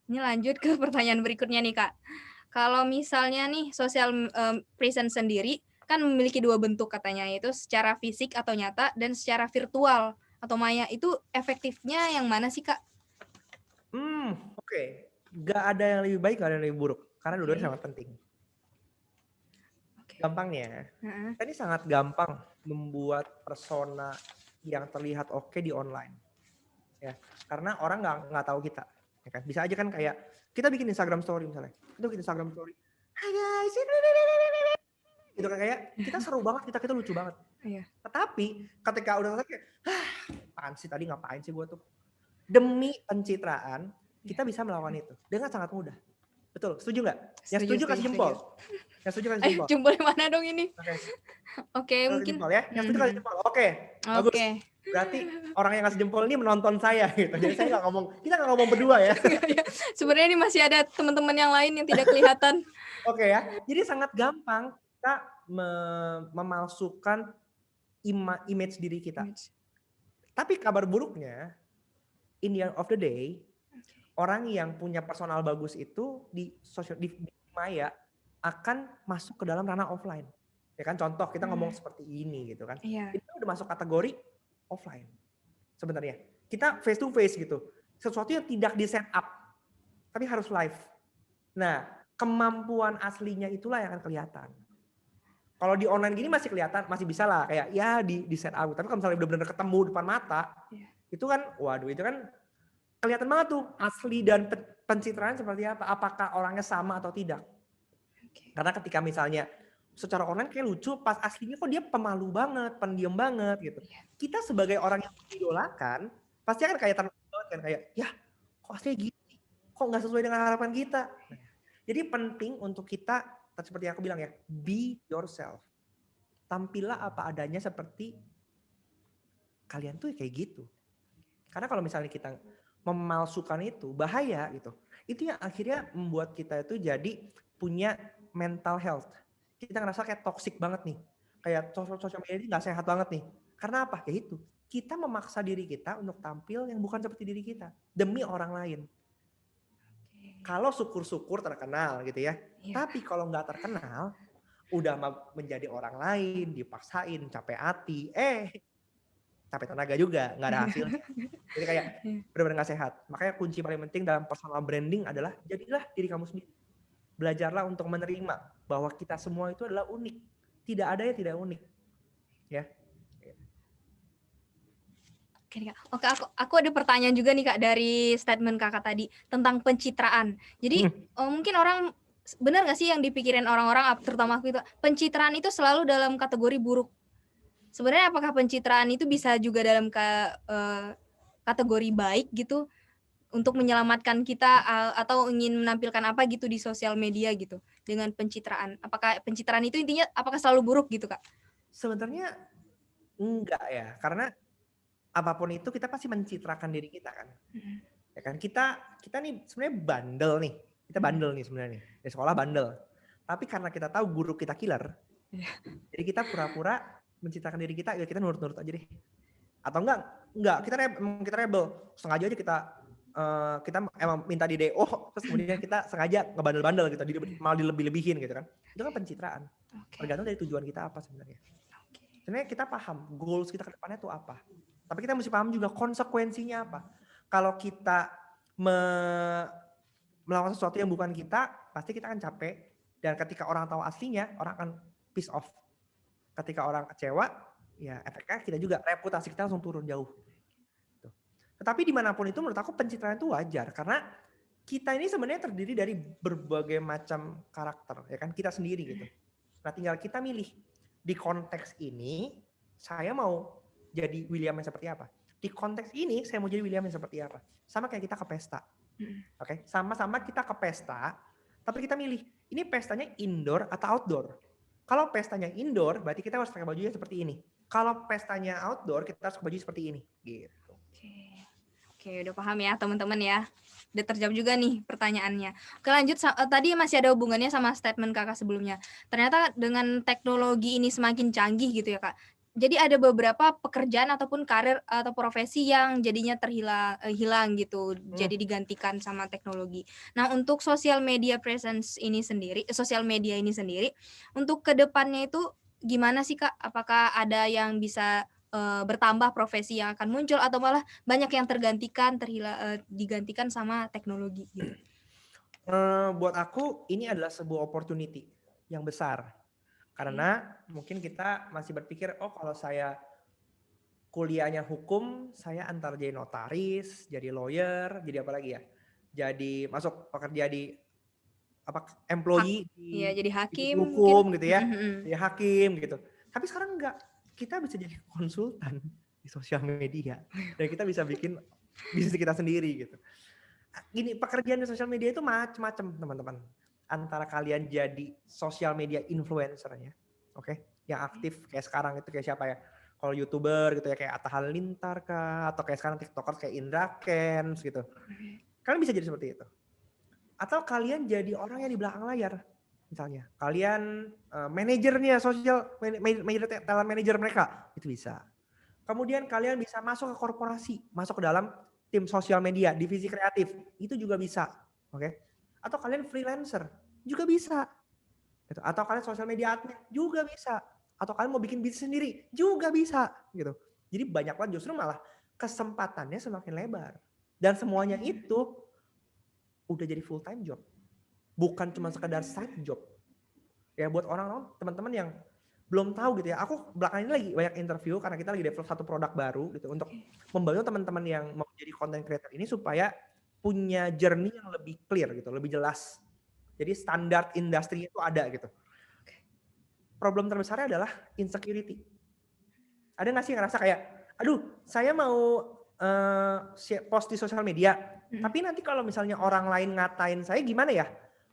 Ini lanjut ke pertanyaan berikutnya nih Kak. Kalau misalnya nih social presence sendiri kan memiliki dua bentuk katanya, yaitu secara fisik atau nyata dan secara virtual atau maya. Itu efektifnya yang mana sih Kak? Oke. Gak ada yang lebih baik, gak ada yang lebih buruk. Karena dua-duanya Oke. sangat penting. Oke. Gampangnya, Heeh. kita ini sangat gampang membuat persona yang terlihat oke di online. Ya, karena orang nggak tahu kita. Ya kan? Bisa aja kan kayak kita bikin Instagram story misalnya. Kita bikin Instagram story. Hai guys, gitu kan kayak kita seru banget, kita lucu banget. Iya. Tetapi ketika udah selesai kayak, apaan sih tadi ngapain sih gue tuh? Demi pencitraan, kita bisa melawan itu dengan sangat mudah. Betul, setuju nggak? Yang setuju kasih jempol. Yang setuju kasih Ayo jempol. jempol mana dong ini? Oke. Oke, Kasih mungkin. jempol ya. Yang setuju kasih jempol. Oke, bagus. Oke. Berarti orang yang kasih jempol ini menonton saya gitu. Jadi saya nggak ngomong, kita nggak ngomong berdua ya. Sebenarnya ini masih ada teman-teman yang lain yang tidak kelihatan. Oke ya. Jadi sangat gampang kita memalsukan image diri kita. Tapi kabar buruknya, in the end of the day, orang yang punya personal bagus itu di maya akan masuk ke dalam ranah offline. Ya kan, contoh kita ngomong seperti ini gitu kan. Iya. Itu udah masuk kategori offline. Sebenarnya kita face to face gitu. Sesuatu yang tidak di set up, tapi harus live. Nah, kemampuan aslinya itulah yang akan kelihatan. Kalau di online gini masih kelihatan, masih bisa lah kayak ya di set up. Tapi kalau misalnya benar-benar ketemu depan mata, itu kan, waduh itu kan kelihatan banget tuh asli dan pencitraan seperti apa. Apakah orangnya sama atau tidak? Karena ketika misalnya secara online kayak lucu, pas aslinya kok dia pemalu banget, pendiam banget gitu. Kita sebagai orang yang mengidolakan, pasti akan kayak terlalu banget kan kayak, ya kok aslinya gini, kok nggak sesuai dengan harapan kita. Jadi penting untuk kita, seperti yang aku bilang ya, be yourself. Tampillah apa adanya seperti kalian tuh kayak gitu. Karena kalau misalnya kita memalsukan itu, bahaya gitu. Itu yang akhirnya membuat kita itu jadi punya mental health. Kita ngerasa kayak toxic banget nih. Kayak sosial media ini gak sehat banget nih. Karena apa? Ya itu. Kita memaksa diri kita untuk tampil yang bukan seperti diri kita. Demi orang lain. Kalau syukur-syukur terkenal gitu ya. Tapi kalau nggak terkenal, udah menjadi orang lain, dipaksain, capek hati, capek tenaga juga, nggak ada hasilnya. Jadi kayak benar-benar nggak sehat. Makanya kunci paling penting dalam personal branding adalah jadilah diri kamu sendiri. Belajarlah untuk menerima bahwa kita semua itu adalah unik. Tidak ada yang tidak unik. Ya. Oke, aku ada pertanyaan juga nih Kak dari statement Kakak tadi tentang pencitraan. Jadi mungkin orang benar nggak sih yang dipikirin orang-orang, terutama aku itu, pencitraan itu selalu dalam kategori buruk. Sebenarnya apakah pencitraan itu bisa juga dalam kategori baik gitu untuk menyelamatkan kita atau ingin menampilkan apa gitu di sosial media gitu dengan pencitraan? Apakah pencitraan itu intinya apakah selalu buruk gitu Kak? Sebenarnya enggak ya, karena apapun itu kita pasti mencitrakan diri kita kan. Ya kan kita nih sebenarnya bandel nih. Kita bandel nih sebenarnya nih. Di sekolah bandel. Tapi karena kita tahu guru kita killer. Jadi kita pura-pura mencitrakan diri kita, ya kita nurut-nurut aja deh. Atau enggak kita rebel. Sengaja aja kita emang minta di DO, terus kemudian kita sengaja ngebandel-bandel gitu, malah dilebih-lebihin gitu kan. Itu kan pencitraan. Tergantung dari tujuan kita apa sebenarnya. Sebenarnya kita paham goals kita ke depannya itu apa. Tapi kita mesti paham juga konsekuensinya apa. Kalau kita melakukan sesuatu yang bukan kita, pasti kita akan capek. Dan ketika orang tahu aslinya, orang akan piss off. Ketika orang kecewa, ya efeknya kita juga, reputasi kita langsung turun jauh. Tuh. Tetapi dimanapun itu menurut aku pencitraan itu wajar, karena kita ini sebenarnya terdiri dari berbagai macam karakter, ya kan, kita sendiri gitu. Nah tinggal kita milih, di konteks ini saya mau jadi William yang seperti apa. Di konteks ini saya mau jadi William yang seperti apa. Sama kayak kita ke pesta. Oke, sama-sama kita ke pesta, tapi kita milih, ini pestanya indoor atau outdoor. Kalau pestanya indoor, berarti kita harus pakai bajunya seperti ini. Kalau pestanya outdoor, kita harus pakai baju seperti ini. Gitu. Oke, udah paham ya teman-teman ya. Udah terjawab juga nih pertanyaannya. Oke lanjut, tadi masih ada hubungannya sama statement kakak sebelumnya. Ternyata dengan teknologi ini semakin canggih gitu ya kak. Jadi ada beberapa pekerjaan ataupun karir atau profesi yang jadinya hilang gitu. Jadi digantikan sama teknologi. Nah untuk sosial media ini sendiri, untuk kedepannya itu gimana sih kak? Apakah ada yang bisa bertambah profesi yang akan muncul atau malah banyak yang digantikan sama teknologi gitu? Buat aku ini adalah sebuah opportunity yang besar. Karena mungkin kita masih berpikir, oh kalau saya kuliahnya hukum, saya antar jadi notaris, jadi lawyer, jadi apa lagi ya? Jadi masuk pekerja di employee Iya, di jadi divisi hakim mungkin. hukum gitu ya, jadi hakim gitu. Tapi sekarang enggak, kita bisa jadi konsultan di sosial media dan kita bisa bikin bisnis kita sendiri gitu. Gini, pekerjaan di sosial media itu macam-macam teman-teman. Antara kalian jadi sosial media influencer ya, oke, yang aktif kayak sekarang itu kayak siapa ya? Kalau YouTuber gitu ya kayak Atta Halilintar kah, atau kayak sekarang TikToker kayak Indra Kents gitu. Kalian bisa jadi seperti itu. Atau kalian jadi orang yang di belakang layar. Misalnya, kalian manajernya manajer talent manager mereka, itu bisa. Kemudian kalian bisa masuk ke korporasi, masuk ke dalam tim sosial media, divisi kreatif, itu juga bisa, oke? Atau kalian freelancer, juga bisa. Atau kalian sosial media admin, juga bisa. Atau kalian mau bikin bisnis sendiri, juga bisa, gitu. Jadi banyak banget, justru malah kesempatannya semakin lebar. Dan semuanya itu udah jadi full time job, bukan cuma sekedar side job. Ya buat orang-orang, teman-teman yang belum tahu gitu ya. Aku belakangan ini lagi banyak interview karena kita lagi develop satu produk baru gitu untuk membantu teman-teman yang mau jadi content creator ini supaya punya journey yang lebih clear gitu, lebih jelas. Jadi standar industri itu ada gitu. Problem terbesarnya adalah insecurity. Ada nggak sih ngerasa kayak, aduh saya mau post di sosial media, tapi nanti kalau misalnya orang lain ngatain saya gimana ya?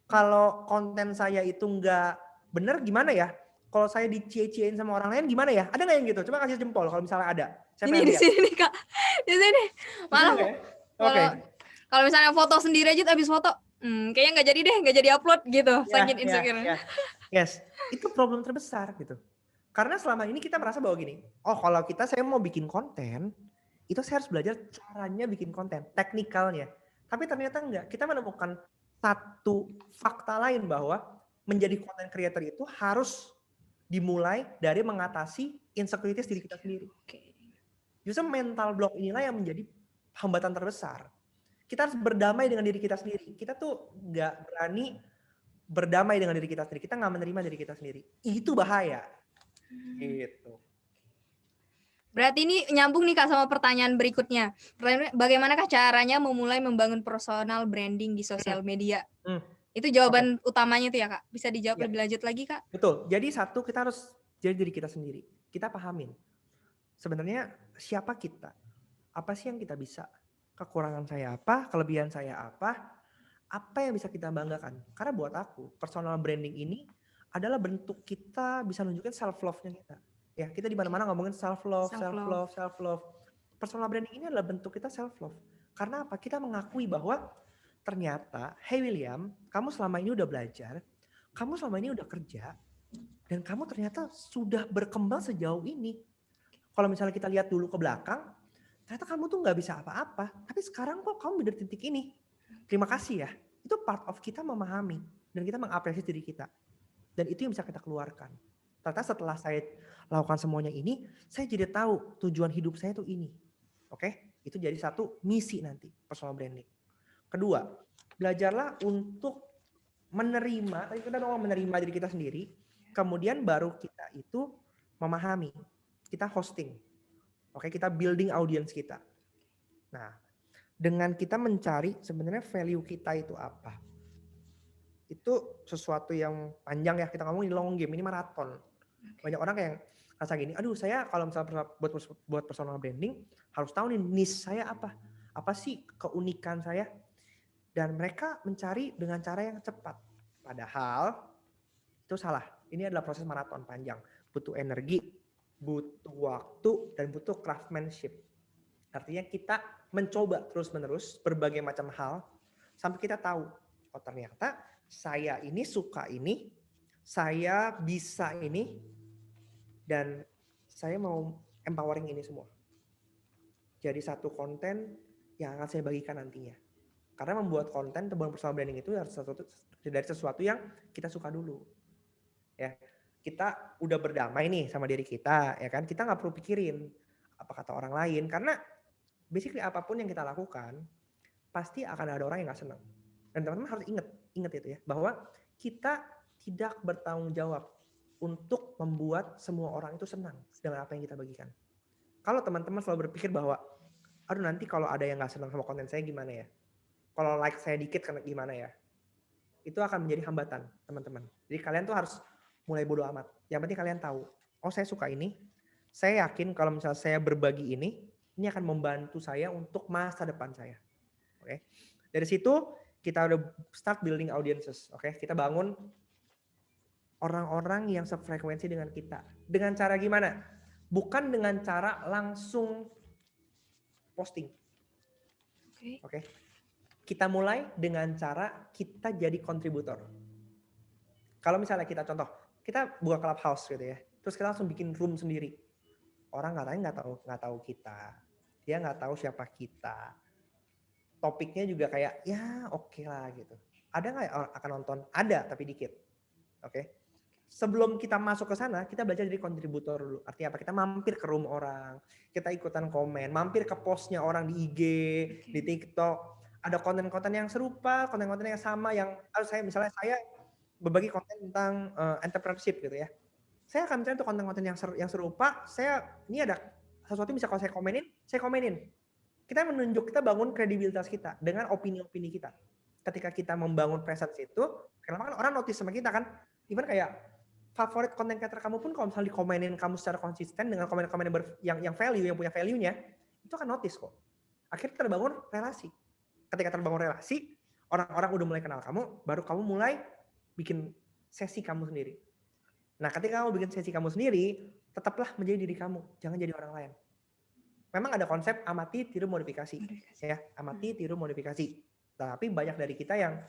Kalau konten saya itu nggak bener gimana ya? Kalau saya dicie-ciein sama orang lain gimana ya? Ada nggak yang gitu? Coba kasih jempol kalau misalnya ada. Saya Ini pengen di lihat. sini nih kak, di sini. Malah Oke. kalau misalnya foto sendiri aja habis foto, kayaknya nggak jadi upload gitu, saking insecure. Yes, itu problem terbesar gitu. Karena selama ini kita merasa bahwa gini, oh kalau saya mau bikin konten, itu saya harus belajar caranya bikin konten, teknikalnya. Tapi ternyata enggak, kita menemukan satu fakta lain bahwa menjadi content creator itu harus dimulai dari mengatasi insecurities diri kita sendiri. Justru mental block inilah yang menjadi hambatan terbesar. Kita harus berdamai dengan diri kita sendiri. Kita tuh nggak berani berdamai dengan diri kita sendiri. Kita nggak menerima diri kita sendiri. Itu bahaya. Gitu. Berarti ini nyambung nih kak sama pertanyaan berikutnya. Bagaimanakah caranya memulai membangun personal branding di sosial media? Itu jawaban utamanya tuh ya kak. Bisa dijawab lebih lanjut lagi kak? Betul. Jadi satu, kita harus jadi diri kita sendiri. Kita pahamin. Sebenarnya siapa kita? Apa sih yang kita bisa? Kekurangan saya apa? Kelebihan saya apa? Apa yang bisa kita banggakan? Karena buat aku, personal branding ini adalah bentuk kita bisa nunjukin self love-nya kita. Ya, kita di mana-mana ngomongin self love. Personal branding ini adalah bentuk kita self love. Karena apa? Kita mengakui bahwa ternyata, hey William, kamu selama ini udah belajar, kamu selama ini udah kerja, dan kamu ternyata sudah berkembang sejauh ini. Kalau misalnya kita lihat dulu ke belakang, ternyata kamu tuh nggak bisa apa-apa, tapi sekarang kok kamu di titik ini. Terima kasih ya. Itu part of kita memahami dan kita mengapresiasi diri kita. Dan itu yang bisa kita keluarkan. Ternyata setelah saya lakukan semuanya ini, saya jadi tahu tujuan hidup saya itu ini. Oke? Itu jadi satu misi nanti, personal branding. Kedua, belajarlah untuk menerima, tadi kita ngomong menerima diri kita sendiri, kemudian baru kita itu memahami, kita hosting. Oke, kita building audience kita. Nah, dengan kita mencari sebenarnya value kita itu apa. Itu sesuatu yang panjang ya, kita ngomongin long game, ini maraton. Banyak orang yang rasa gini, aduh saya kalau misalnya buat personal branding harus tahu nih niche saya apa sih keunikan saya, dan mereka mencari dengan cara yang cepat. Padahal itu salah. Ini adalah proses maraton panjang, butuh energi, butuh waktu, dan butuh craftsmanship. Artinya kita mencoba terus-menerus berbagai macam hal sampai kita tahu, oh ternyata saya ini suka ini, saya bisa ini, dan saya mau empowering ini semua. Jadi satu konten yang akan saya bagikan nantinya. Karena membuat konten atau personal branding itu harus dari sesuatu yang kita suka dulu. Ya, kita udah berdamai nih sama diri kita, ya kan? Kita nggak perlu pikirin apa kata orang lain, karena basically apapun yang kita lakukan pasti akan ada orang yang nggak senang. Dan teman-teman harus ingat itu ya, bahwa kita tidak bertanggung jawab untuk membuat semua orang itu senang dengan apa yang kita bagikan. Kalau teman-teman selalu berpikir bahwa, aduh nanti kalau ada yang nggak senang sama konten saya gimana ya? Kalau like saya dikit gimana ya? Itu akan menjadi hambatan teman-teman. Jadi kalian tuh harus mulai bodo amat. Yang penting kalian tahu, oh saya suka ini, saya yakin kalau misalnya saya berbagi ini akan membantu saya untuk masa depan saya. Oke. Dari situ kita udah start building audiences. Oke, kita bangun orang-orang yang sefrekuensi dengan kita. Dengan cara gimana? Bukan dengan cara langsung posting. Oke. Kita mulai dengan cara kita jadi kontributor. Kalau misalnya kita contoh, kita buka clubhouse gitu ya, terus kita langsung bikin room sendiri. Orang nggak tahu kita, dia nggak tahu siapa kita. Topiknya juga kayak ya oke lah gitu. Ada nggak yang akan nonton? Ada tapi dikit. Oke. Sebelum kita masuk ke sana, kita belajar jadi kontributor dulu. Artinya apa? Kita mampir ke room orang, kita ikutan komen, mampir ke postnya orang di IG, di TikTok. Ada konten-konten yang serupa, konten-konten yang sama, yang saya berbagi konten tentang entrepreneurship gitu ya. Saya akan mencari konten-konten yang serupa. Ini ada sesuatu yang bisa kalau saya komenin. Kita bangun kredibilitas kita dengan opini-opini kita. Ketika kita membangun presence itu, kenapa kan orang notice sama kita kan? Even kayak favorit content creator kamu pun kalau misalnya dikomenin kamu secara konsisten dengan komen-komen yang value, yang punya value-nya, itu akan notice kok. Akhirnya terbangun relasi. Ketika terbangun relasi, orang-orang udah mulai kenal kamu, baru kamu mulai bikin sesi kamu sendiri. Nah, ketika kamu bikin sesi kamu sendiri, tetaplah menjadi diri kamu, jangan jadi orang lain. Memang ada konsep amati, tiru, modifikasi. Ya, amati, tiru, modifikasi. Tapi banyak dari kita yang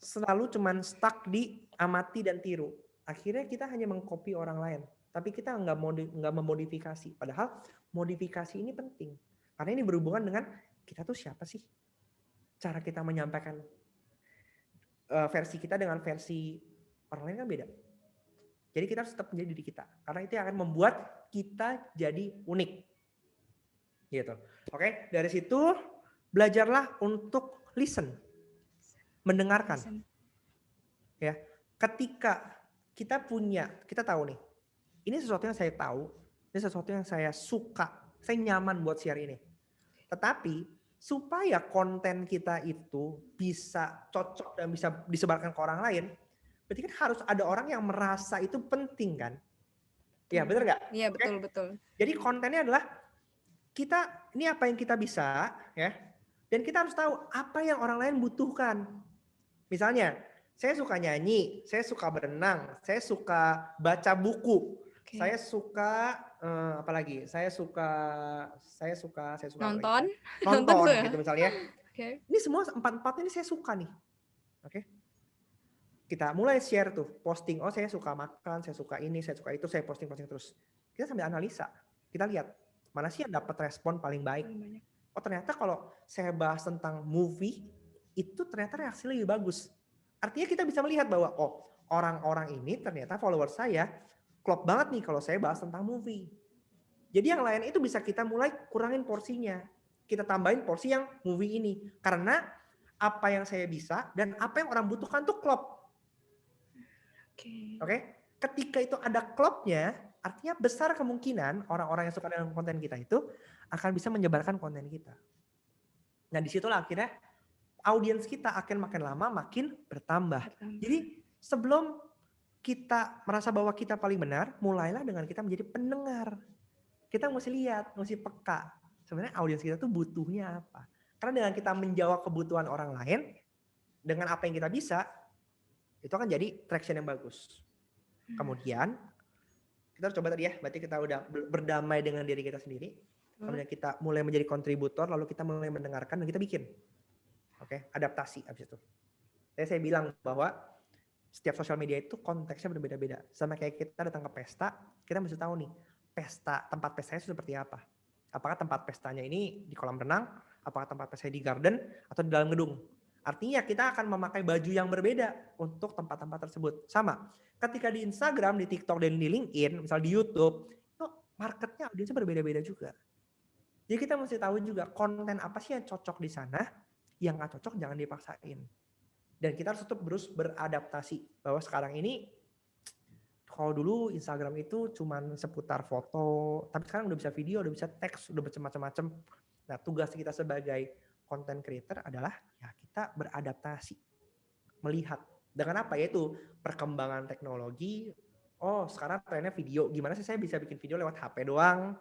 selalu cuman stuck di amati dan tiru. Akhirnya kita hanya mengcopy orang lain, tapi kita nggak memodifikasi. Padahal modifikasi ini penting, karena ini berhubungan dengan kita tuh siapa sih? Cara kita menyampaikan versi kita dengan versi orang lain kan beda. Jadi kita harus tetap menjadi diri kita, karena itu akan membuat kita jadi unik. Gitu. Oke, dari situ belajarlah untuk listen, mendengarkan. Ya, ketika kita tahu nih, ini sesuatu yang saya tahu, ini sesuatu yang saya suka, saya nyaman buat share ini. Tetapi supaya konten kita itu bisa cocok dan bisa disebarkan ke orang lain, berarti kan harus ada orang yang merasa itu penting kan? Ya, benar nggak? Iya, betul. Jadi kontennya adalah ini apa yang kita bisa, ya, dan kita harus tahu apa yang orang lain butuhkan. Misalnya, saya suka nyanyi, saya suka berenang, saya suka baca buku, saya suka apalagi? Saya suka nonton gitu misalnya. Ini semua empat ini saya suka nih. Oke. Kita mulai share tuh, posting. Oh, saya suka makan, saya suka ini, saya suka itu, saya posting terus. Kita sambil analisa. Kita lihat mana sih yang dapat respon paling baik. Oh, ternyata kalau saya bahas tentang movie, itu ternyata reaksi lebih bagus. Artinya kita bisa melihat bahwa oh, orang-orang ini ternyata follower saya klop banget nih kalau saya bahas tentang movie. Jadi yang lain itu bisa kita mulai kurangin porsinya. Kita tambahin porsi yang movie ini. Karena apa yang saya bisa dan apa yang orang butuhkan tuh klop. Oke. Ketika itu ada klopnya, Artinya besar kemungkinan orang-orang yang suka dengan konten kita itu akan bisa menyebarkan konten kita. Nah disitulah akhirnya audiens kita akan makin lama makin bertambah. Jadi sebelum kita merasa bahwa kita paling benar, mulailah dengan kita menjadi pendengar. Kita mesti lihat, mesti peka. Sebenarnya audiens kita tuh butuhnya apa. Karena dengan kita menjawab kebutuhan orang lain, dengan apa yang kita bisa, itu akan jadi traction yang bagus. Kemudian, kita harus coba tadi ya, berarti kita udah berdamai dengan diri kita sendiri. Kemudian kita mulai menjadi kontributor, lalu kita mulai mendengarkan dan kita bikin. Oke, adaptasi abis itu. Jadi saya bilang bahwa setiap sosial media itu konteksnya berbeda-beda. Sama kayak kita datang ke pesta, kita mesti tahu nih, tempat pestanya seperti apa. Apakah tempat pestanya ini di kolam renang, apakah tempat pestanya di garden, atau di dalam gedung. Artinya kita akan memakai baju yang berbeda untuk tempat-tempat tersebut. Sama, ketika di Instagram, di TikTok, dan di LinkedIn, misal di YouTube, itu marketnya audiensnya berbeda-beda juga. Jadi kita mesti tahu juga konten apa sih yang cocok di sana, yang nggak cocok jangan dipaksain. Dan kita harus tetap terus beradaptasi. Bahwa sekarang ini, kalau dulu Instagram itu cuman seputar foto, tapi sekarang udah bisa video, udah bisa teks, udah macam-macam. Nah tugas kita sebagai content creator adalah ya kita beradaptasi. Melihat. Dengan apa? Yaitu perkembangan teknologi. Oh sekarang trennya video. Gimana sih saya bisa bikin video lewat HP doang?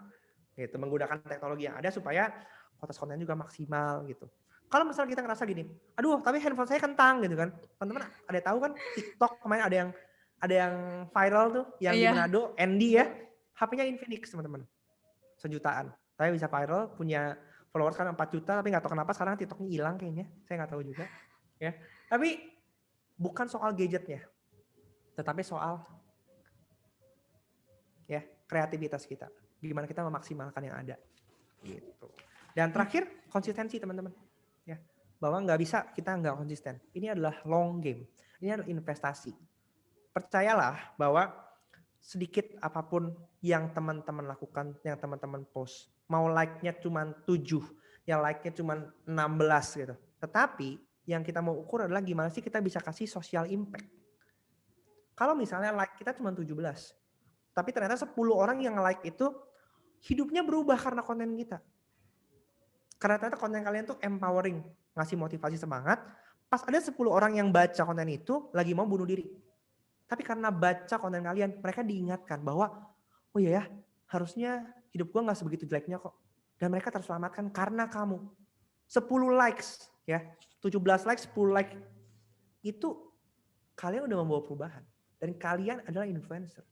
Gitu, menggunakan teknologi yang ada supaya kualitas konten juga maksimal gitu. Kalau misalnya kita ngerasa gini, aduh tapi handphone saya kentang gitu kan. Teman-teman ada tahu kan TikTok kemarin ada yang viral tuh yang di Manado, Andy ya. HP-nya Infinix teman-teman. 1 jutaan. Tapi bisa viral, punya followers kan 4 juta tapi nggak tahu kenapa sekarang TikToknya hilang kayaknya. Saya nggak tahu juga. Ya. Tapi bukan soal gadgetnya. Tetapi soal ya kreativitas kita. Gimana kita memaksimalkan yang ada. Gitu. Dan terakhir konsistensi teman-teman. Ya, bahwa nggak bisa kita nggak konsisten. Ini adalah long game. Ini adalah investasi. Percayalah bahwa sedikit apapun yang teman-teman lakukan, yang teman-teman post, mau like-nya cuma 7, yang like-nya cuma 16 gitu. Tetapi yang kita mau ukur adalah gimana sih kita bisa kasih social impact. Kalau misalnya like kita cuma 17, tapi ternyata 10 orang yang like itu hidupnya berubah karena konten kita. Karena ternyata konten kalian tuh empowering, ngasih motivasi semangat. Pas ada 10 orang yang baca konten itu lagi mau bunuh diri. Tapi karena baca konten kalian, mereka diingatkan bahwa oh iya ya, harusnya hidup gua gak sebegitu jeleknya kok. Dan mereka terselamatkan karena kamu. 10 likes ya, 17 likes, 10 like. Itu kalian udah membawa perubahan. Dan kalian adalah influencer.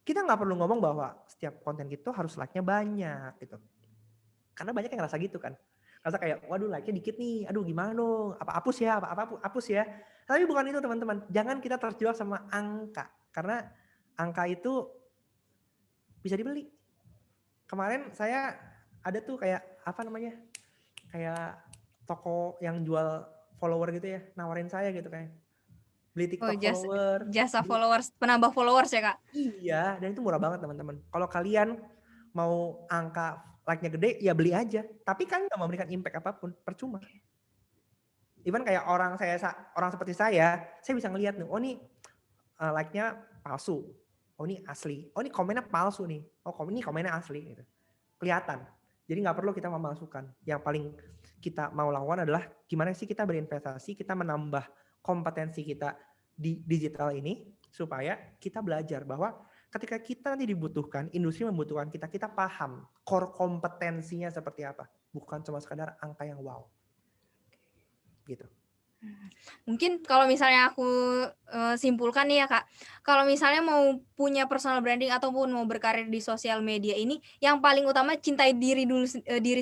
Kita gak perlu ngomong bahwa setiap konten gitu harus like-nya banyak gitu. Karena banyak yang ngerasa gitu kan. Ngerasa kayak, waduh like-nya dikit nih, aduh gimana dong, apa hapus ya. Tapi bukan itu teman-teman, jangan kita terjebak sama angka. Karena angka itu bisa dibeli. Kemarin saya ada tuh kayak, kayak toko yang jual follower gitu ya, nawarin saya gitu kayak, beli TikTok follower. Jasa followers, penambah followers ya Kak? Iya, dan itu murah banget teman-teman. Kalau kalian mau angka like-nya gede, ya beli aja. Tapi kan nggak memberikan impact apapun, percuma. Even kayak orang seperti saya bisa ngelihat nih, oh nih like-nya palsu, oh ini asli, oh ini komennya palsu nih, oh ini komennya asli, gitu. Kelihatan. Jadi nggak perlu kita memalsukan. Yang paling kita mau lakukan adalah gimana sih kita berinvestasi, kita menambah kompetensi kita di digital ini supaya kita belajar bahwa ketika kita nanti dibutuhkan, industri membutuhkan kita, kita paham core kompetensinya seperti apa. Bukan cuma sekadar angka yang wow. Gitu. Mungkin kalau misalnya aku simpulkan nih ya Kak, kalau misalnya mau punya personal branding ataupun mau berkarir di sosial media ini, yang paling utama cintai diri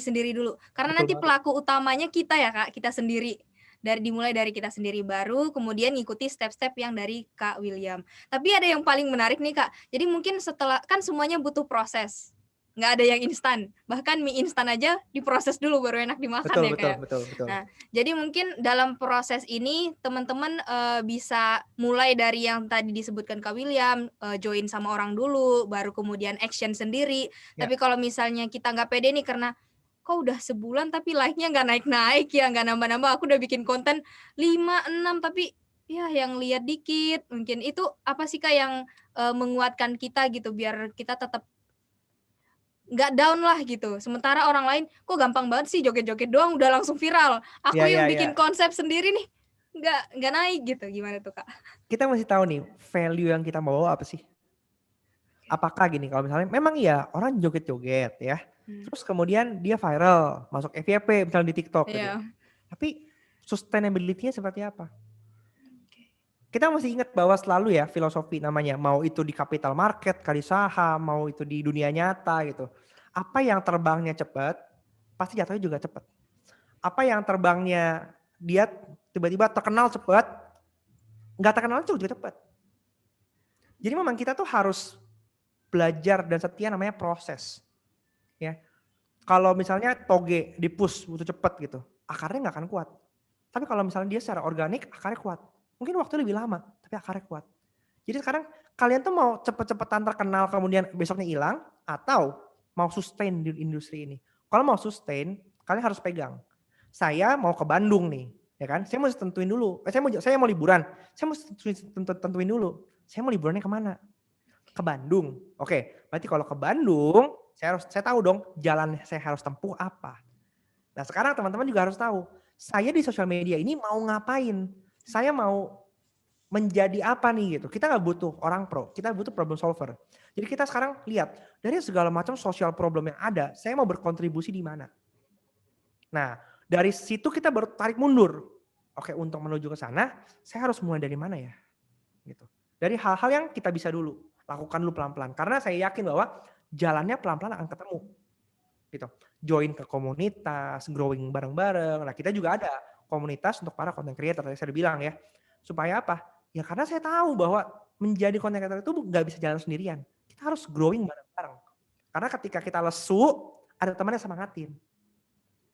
sendiri dulu. Karena Betul nanti banget. pelaku utamanya kita ya Kak, kita sendiri. Dimulai dari kita sendiri, baru kemudian ngikuti step-step yang dari Kak William. Tapi ada yang paling menarik nih Kak, jadi mungkin setelah, kan semuanya butuh proses, nggak ada yang instan. Bahkan mie instan aja diproses dulu baru enak dimakan ya Kak. Betul. Nah, jadi mungkin dalam proses ini teman-teman bisa mulai dari yang tadi disebutkan Kak William, join sama orang dulu, baru kemudian action sendiri. Ya. Tapi kalau misalnya kita nggak pede nih karena kok udah sebulan tapi like-nya nggak naik-naik ya, nggak nambah-nambah, aku udah bikin konten 5, 6 tapi ya yang lihat dikit, mungkin itu apa sih Kak yang, menguatkan kita gitu biar kita tetap nggak down lah gitu, sementara orang lain, "Kok gampang banget sih joget-joget doang udah langsung viral, Iya aku iya yang iya. bikin konsep sendiri nih nggak naik," gitu, gimana tuh Kak? Kita mesti tahu nih, value yang kita bawa apa sih? Apakah gini, kalau misalnya memang iya orang joget-joget ya, Mmm, terus kemudian dia viral, masuk FYP misalnya di TikTok gitu ya. iya, Tapi sustainability-nya seperti apa? oke. Kita mesti ingat bahwa selalu ya filosofi namanya, mau itu di capital market, kali saham, mau itu di dunia nyata gitu. Apa yang terbangnya cepat, pasti jatuhnya juga cepat. Apa yang terbangnya dia tiba-tiba terkenal cepat, nggak terkenal juga cepat. Jadi memang kita tuh harus belajar dan setia namanya proses. Ya, kalau misalnya toge di-push butuh cepet gitu, akarnya nggak akan kuat. Tapi kalau misalnya dia secara organik, akarnya kuat. Mungkin waktu lebih lama, tapi akarnya kuat. Jadi sekarang kalian tuh mau cepet-cepetan terkenal kemudian besoknya hilang, atau mau sustain di industri ini. Kalau mau sustain, kalian harus pegang. Saya mau ke Bandung nih, ya kan? Saya mesti tentuin dulu. Saya mau liburan. Saya mesti tentuin dulu. Saya mau liburannya kemana? Ke Bandung. Oke, berarti kalau ke Bandung, saya tahu dong jalan saya harus tempuh apa. Nah, sekarang teman-teman juga harus tahu, saya di sosial media ini mau ngapain? Saya mau menjadi apa nih gitu. Kita nggak butuh orang pro, kita butuh problem solver. Jadi kita sekarang lihat dari segala macam sosial problem yang ada, saya mau berkontribusi di mana. Nah, dari situ kita baru tarik mundur. Oke, untuk menuju ke sana, saya harus mulai dari mana ya? Gitu. Dari hal-hal yang kita bisa dulu, lakukan dulu pelan-pelan. Karena saya yakin bahwa jalannya pelan-pelan akan ketemu. Gitu. Join ke komunitas, growing bareng-bareng. Nah, kita juga ada komunitas untuk para content creator tadi saya udah bilang ya. Supaya apa? Ya karena saya tahu bahwa menjadi content creator itu nggak bisa jalan sendirian. Kita harus growing bareng-bareng. Karena ketika kita lesu, ada temannya semangatin.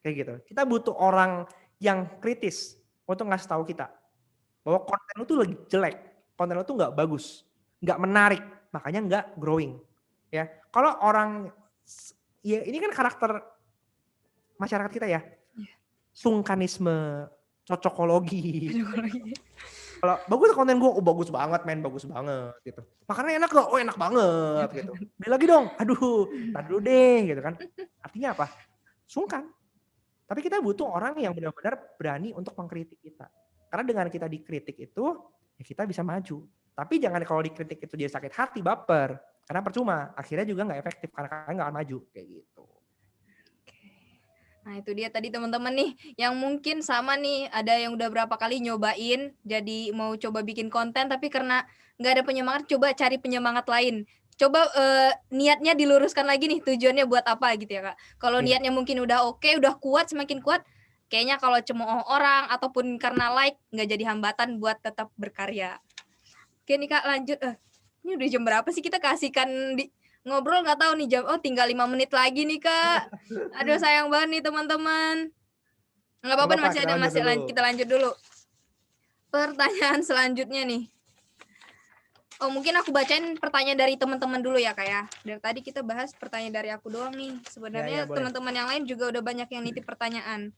Kayak gitu. Kita butuh orang yang kritis untuk ngasih tahu kita bahwa konten lu tuh lagi jelek, konten lu tuh nggak bagus, nggak menarik, makanya nggak growing. Ya, kalau orang, ya ini kan karakter masyarakat kita ya, Iya, sungkanisme, cocokologi. psikologi. Kalau bagus konten gue, oh bagus banget men, bagus banget gitu. Makannya enak gak? Oh enak banget gitu. Beli lagi dong, aduh, tar dulu deh gitu kan. Artinya apa? Sungkan. Tapi kita butuh orang yang benar-benar berani untuk mengkritik kita. Karena dengan kita dikritik itu, ya kita bisa maju. Tapi jangan kalau dikritik itu jadi sakit hati, baper. Karena percuma, akhirnya juga nggak efektif karena kalian nggak akan maju kayak gitu. Nah, itu dia tadi teman-teman nih, yang mungkin sama nih, ada yang udah berapa kali nyobain, jadi mau coba bikin konten, tapi karena nggak ada penyemangat, coba cari penyemangat lain. Coba, niatnya diluruskan lagi nih, tujuannya buat apa gitu ya, Kak. Kalau Iya. niatnya mungkin udah oke, udah kuat, semakin kuat, kayaknya kalau cemooh orang ataupun karena like, nggak jadi hambatan buat tetap berkarya. Oke nih Kak, lanjut, ini udah jam berapa sih kita keasikan ngobrol nggak tahu nih jam, oh tinggal 5 menit lagi nih Kak. Aduh sayang banget nih teman-teman. Nggak Nggak apa-apa apa-apa, masih kita ada, lanjut dulu. kita lanjut dulu. Pertanyaan selanjutnya nih. Oh mungkin aku bacain pertanyaan dari teman-teman dulu ya Kak ya. Dari tadi kita bahas pertanyaan dari aku doang nih. Ya, Sebenarnya ya boleh. teman-teman yang lain juga udah banyak yang nitip pertanyaan.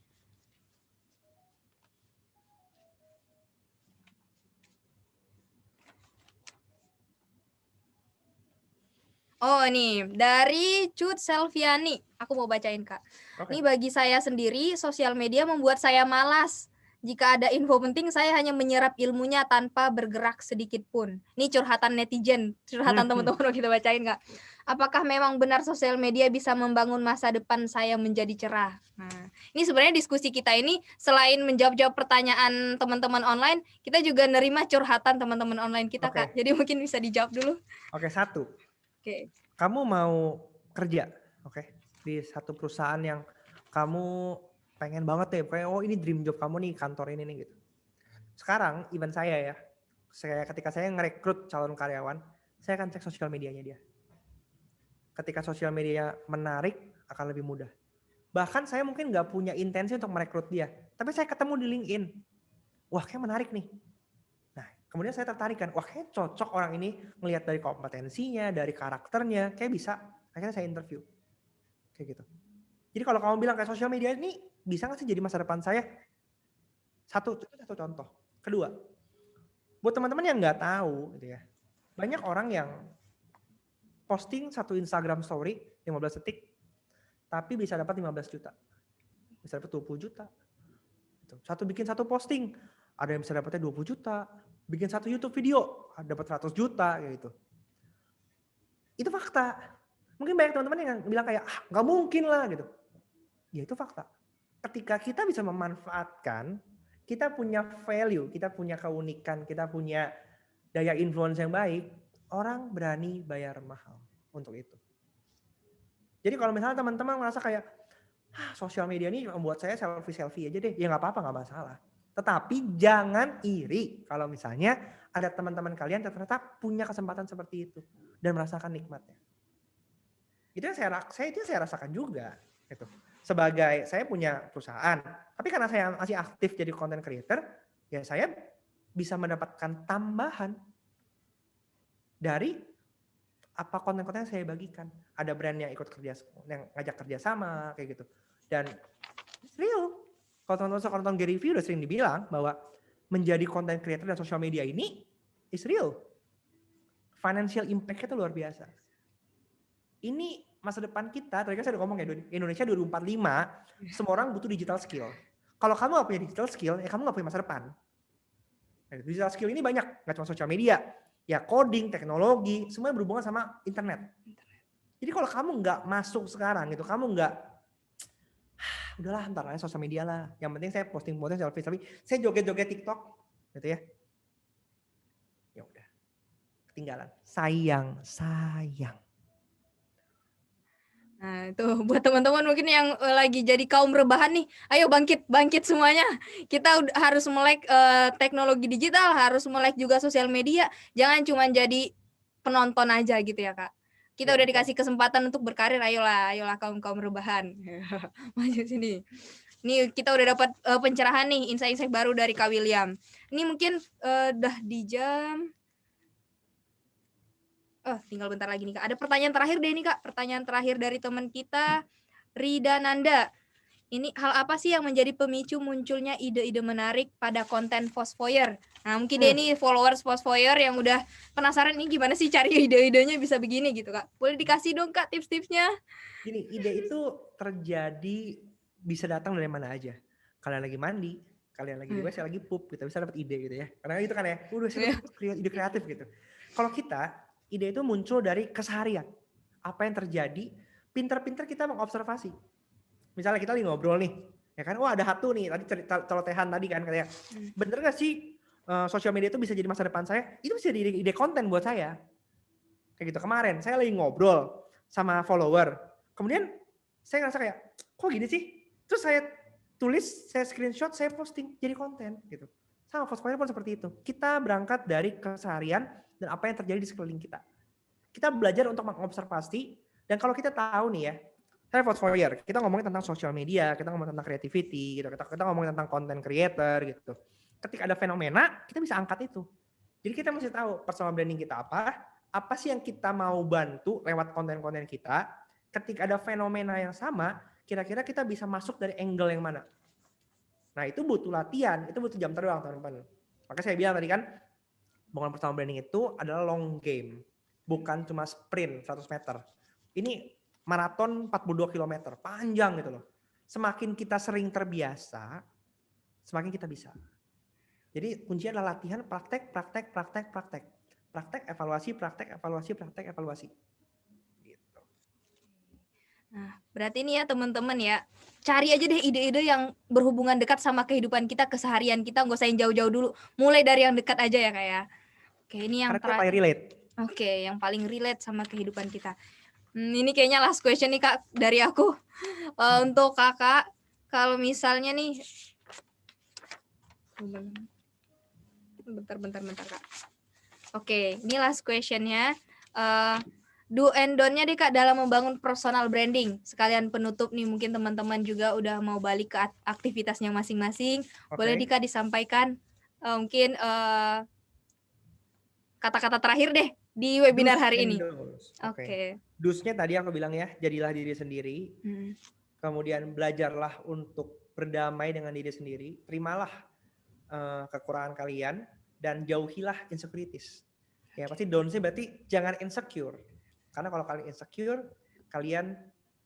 Oh nih, dari Cut Selviani, aku mau bacain Kak. Oke. Nih bagi saya sendiri, sosial media membuat saya malas. Jika ada info penting, saya hanya menyerap ilmunya tanpa bergerak sedikit pun. Ini curhatan netizen, curhatan teman-teman mau kita bacain Kak. Apakah memang benar sosial media bisa membangun masa depan saya menjadi cerah? Nah, ini sebenarnya diskusi kita ini selain menjawab-jawab pertanyaan teman-teman online, kita juga nerima curhatan teman-teman online kita Kak. Oke. Jadi mungkin bisa dijawab dulu. Oke, satu. Oke. Kamu mau kerja, oke, di satu perusahaan yang kamu pengen banget deh, kayak oh ini dream job kamu nih kantor ini nih gitu. Sekarang even saya ya, ketika saya ngerekrut calon karyawan, saya akan cek sosial medianya dia. Ketika sosial media menarik akan lebih mudah. Bahkan saya mungkin nggak punya intensi untuk merekrut dia, tapi saya ketemu di LinkedIn, wah kayak menarik nih. Nah, kemudian saya tertarik kan, wah kayak cocok orang ini ngelihat dari kompetensinya, dari karakternya, kayak bisa. Akhirnya saya interview, kayak gitu. Jadi kalau kamu bilang kayak sosial media ini bisa nggak sih jadi masa depan saya? Itu satu contoh. Kedua, Buat teman-teman yang nggak tahu gitu ya, banyak orang yang posting satu Instagram story 15 detik, tapi bisa dapat 15 juta, bisa dapat 20 juta. Bikin satu posting, ada yang bisa dapatnya 20 juta, bikin satu YouTube video, dapat 100 juta kayak gitu. Itu fakta. Mungkin banyak teman-teman yang bilang kayak, nggak mungkin lah gitu. Ya itu fakta. Ketika kita bisa memanfaatkan, kita punya value, kita punya keunikan, kita punya daya influence yang baik, orang berani bayar mahal untuk itu. Jadi kalau misalnya teman-teman merasa kayak, sosial media ini membuat saya selfie aja deh, ya nggak apa-apa, nggak masalah. Tetapi jangan iri kalau misalnya ada teman-teman kalian ternyata punya kesempatan seperti itu dan merasakan nikmatnya. Itu yang saya rasakan juga. Gitu. Sebagai saya punya perusahaan, tapi karena saya masih aktif jadi content creator, ya saya bisa mendapatkan tambahan dari apa konten-konten yang saya bagikan. Ada brand yang ikut yang ngajak kerja sama kayak gitu. Dan real. Kalau teman-teman nonton Gary Vee udah sering dibilang bahwa menjadi content creator dan social media ini is real. Financial impact-nya itu luar biasa. Ini masa depan kita, tadi kan saya udah ngomong ya, Indonesia 2045, semua orang butuh digital skill. Kalau kamu gak punya digital skill, ya kamu gak punya masa depan. Nah, digital skill ini banyak, gak cuma social media. Ya coding, teknologi, semuanya berhubungan sama internet. Jadi kalau kamu nggak masuk sekarang gitu, kamu nggak, udahlah ntar aja sosial media lah. Yang penting saya posting selfie, tapi saya joget-joget TikTok, gitu ya. Ya udah, ketinggalan. Sayang. Nah, itu buat teman-teman mungkin yang lagi jadi kaum rebahan nih, ayo bangkit semuanya. Kita harus melek teknologi digital, harus melek juga sosial media. Jangan cuma jadi penonton aja gitu ya, Kak. Kita udah dikasih kesempatan untuk berkarir, ayolah kaum rebahan. Maju sini. Nih kita udah dapat pencerahan nih, insight-insight baru dari Kak William. Ini mungkin udah di jam tinggal bentar lagi nih Kak. Ada pertanyaan terakhir deh nih Kak. Pertanyaan terakhir dari teman kita, Rida Nanda. Ini hal apa sih yang menjadi pemicu munculnya ide-ide menarik pada konten Fosfoyer? Nah mungkin deh ini followers Fosfoyer yang udah penasaran nih gimana sih cari ide-idenya bisa begini gitu Kak. Boleh dikasih dong Kak tips-tipsnya? Gini, ide itu terjadi bisa datang dari mana aja. Kalian lagi mandi, kalian lagi di WC, lagi pup, kita bisa dapat ide gitu ya. Karena itu kan ya, udah saya ide kreatif gitu. Kalau kita, ide itu muncul dari keseharian. Apa yang terjadi, pinter-pinter kita mengobservasi. Misalnya kita lagi ngobrol nih, ya kan, wah ada Hatu nih, tadi celotehan tadi kan, kayak bener gak sih sosial media itu bisa jadi masa depan saya? Itu bisa jadi ide konten buat saya. Kayak gitu, kemarin saya lagi ngobrol sama follower, kemudian saya ngerasa kayak, kok gini sih? Terus saya tulis, saya screenshot, saya posting, jadi konten gitu. Sama Fosfoyer pun seperti itu. Kita berangkat dari keseharian dan apa yang terjadi di sekeliling kita. Kita belajar untuk mengobservasi, dan kalau kita tahu nih ya, saya Fosfoyer, kita ngomongin tentang social media, kita ngomongin tentang creativity, gitu. Kita ngomongin tentang content creator gitu. Ketika ada fenomena, kita bisa angkat itu. Jadi kita mesti tahu personal branding kita apa sih yang kita mau bantu lewat konten-konten kita. Ketika ada fenomena yang sama, kira-kira kita bisa masuk dari angle yang mana. Nah itu butuh latihan, itu butuh jam terbang teman-teman. Maka saya bilang tadi kan, bangun personal branding itu adalah long game. Bukan cuma sprint 100 meter. Ini maraton 42 km, panjang gitu loh. Semakin kita sering terbiasa, semakin kita bisa. Jadi kuncinya adalah latihan, praktek. Praktek, evaluasi. Gitu. Nah, berarti ini ya teman-teman ya, cari aja deh ide-ide yang berhubungan dekat sama kehidupan kita, keseharian kita, nggak usah yang jauh-jauh dulu. Mulai dari yang dekat aja ya Kak ya. Oke, ini yang paling relate. Oke, yang paling relate sama kehidupan kita. Ini kayaknya last question nih Kak dari aku. Untuk Kakak, kalau misalnya nih, bentar Kak. Oke, ini last questionnya. Do and don't-nya deh Kak dalam membangun personal branding. Sekalian penutup nih, mungkin teman-teman juga udah mau balik ke aktivitasnya masing-masing. Boleh Kak disampaikan mungkin kata-kata terakhir deh di webinar hari ini. Oke. Dus-nya tadi aku bilang ya, jadilah diri sendiri. Kemudian belajarlah untuk berdamai dengan diri sendiri. Terimalah kekurangan kalian dan jauhilah insecurities. Ya pasti downsnya berarti jangan insecure. Karena kalau kalian insecure, kalian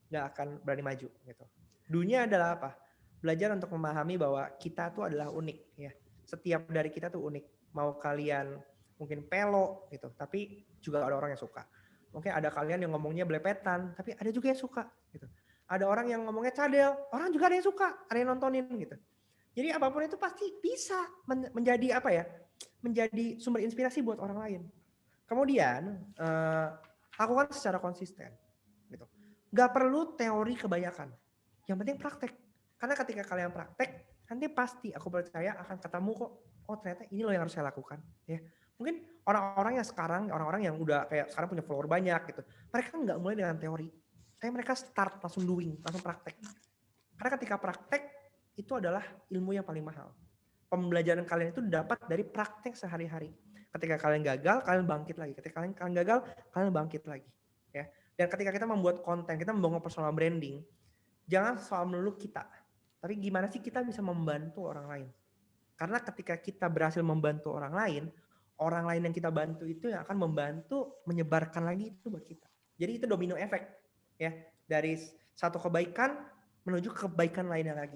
nggak akan berani maju gitu. Dunia adalah apa? Belajar untuk memahami bahwa kita tuh adalah unik ya. Setiap dari kita tuh unik. Mau kalian mungkin pelo gitu, tapi juga ada orang yang suka. Mungkin ada kalian yang ngomongnya belepetan, tapi ada juga yang suka gitu. Ada orang yang ngomongnya cadel, orang juga ada yang suka, ada yang nontonin gitu. Jadi apapun itu pasti bisa menjadi apa ya? Menjadi sumber inspirasi buat orang lain. Kemudian lakukan secara konsisten gitu. Gak perlu teori kebanyakan. Yang penting praktek. Karena ketika kalian praktek, nanti pasti aku percaya akan ketemu kok. Oh ternyata ini loh yang harus saya lakukan. Ya, mungkin orang-orang yang sekarang, orang-orang yang udah kayak sekarang punya follower banyak gitu, mereka nggak mulai dengan teori, tapi mereka start langsung doing, langsung praktek. Karena ketika praktek itu adalah ilmu yang paling mahal. Pembelajaran kalian itu dapat dari praktek sehari-hari. Ketika kalian gagal, kalian bangkit lagi. Ketika kalian gagal, kalian bangkit lagi. Ya. Dan ketika kita membuat konten, kita membangun personal branding, jangan soal melulu kita, tapi gimana sih kita bisa membantu orang lain. Karena ketika kita berhasil membantu orang lain yang kita bantu itu yang akan membantu menyebarkan lagi itu buat kita. Jadi itu domino efek ya, dari satu kebaikan menuju ke kebaikan lainnya lagi.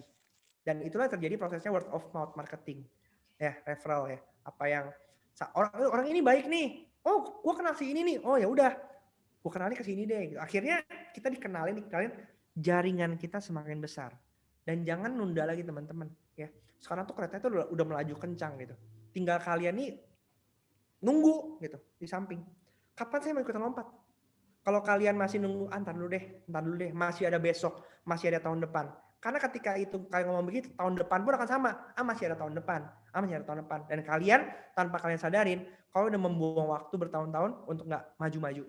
Dan itulah terjadi prosesnya word of mouth marketing. Ya, referral ya. Apa yang orang ini baik nih. Oh, gua kenal si ini nih. Oh ya udah, gua kenalin ke sini deh. Akhirnya kita dikenalin jaringan kita semakin besar. Dan jangan nunda lagi teman-teman ya. Sekarang tuh kereta itu udah melaju kencang gitu. Tinggal kalian nih nunggu gitu di samping. Kapan saya mau ikutan lompat? Kalau kalian masih nunggu, ntar dulu deh, masih ada besok, masih ada tahun depan. Karena ketika itu kalian ngomong begitu, tahun depan pun akan sama. Masih ada tahun depan, masih ada tahun depan. Dan kalian tanpa kalian sadarin, kalau udah membuang waktu bertahun-tahun untuk nggak maju-maju.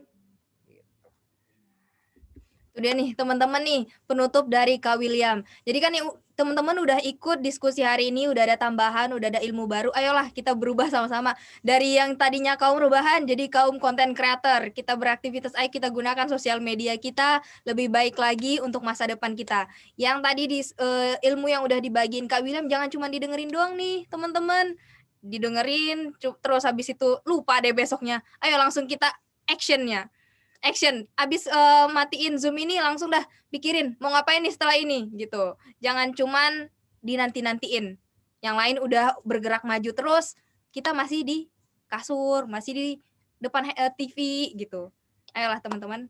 Itu dia nih teman-teman nih penutup dari Kak William. Jadi kan teman-teman udah ikut diskusi hari ini, udah ada tambahan, udah ada ilmu baru. Ayolah kita berubah sama-sama. Dari yang tadinya kaum rebahan jadi kaum content creator. Kita beraktivitas, ayo kita gunakan sosial media kita lebih baik lagi untuk masa depan kita. Yang tadi ilmu yang udah dibagiin Kak William jangan cuma didengerin doang nih teman-teman. Didengerin terus habis itu lupa deh besoknya. Ayo langsung kita action, abis matiin Zoom ini langsung dah pikirin mau ngapain nih setelah ini gitu. Jangan cuman dinanti-nantiin. Yang lain udah bergerak maju terus, kita masih di kasur, masih di depan TV gitu. Ayolah teman-teman.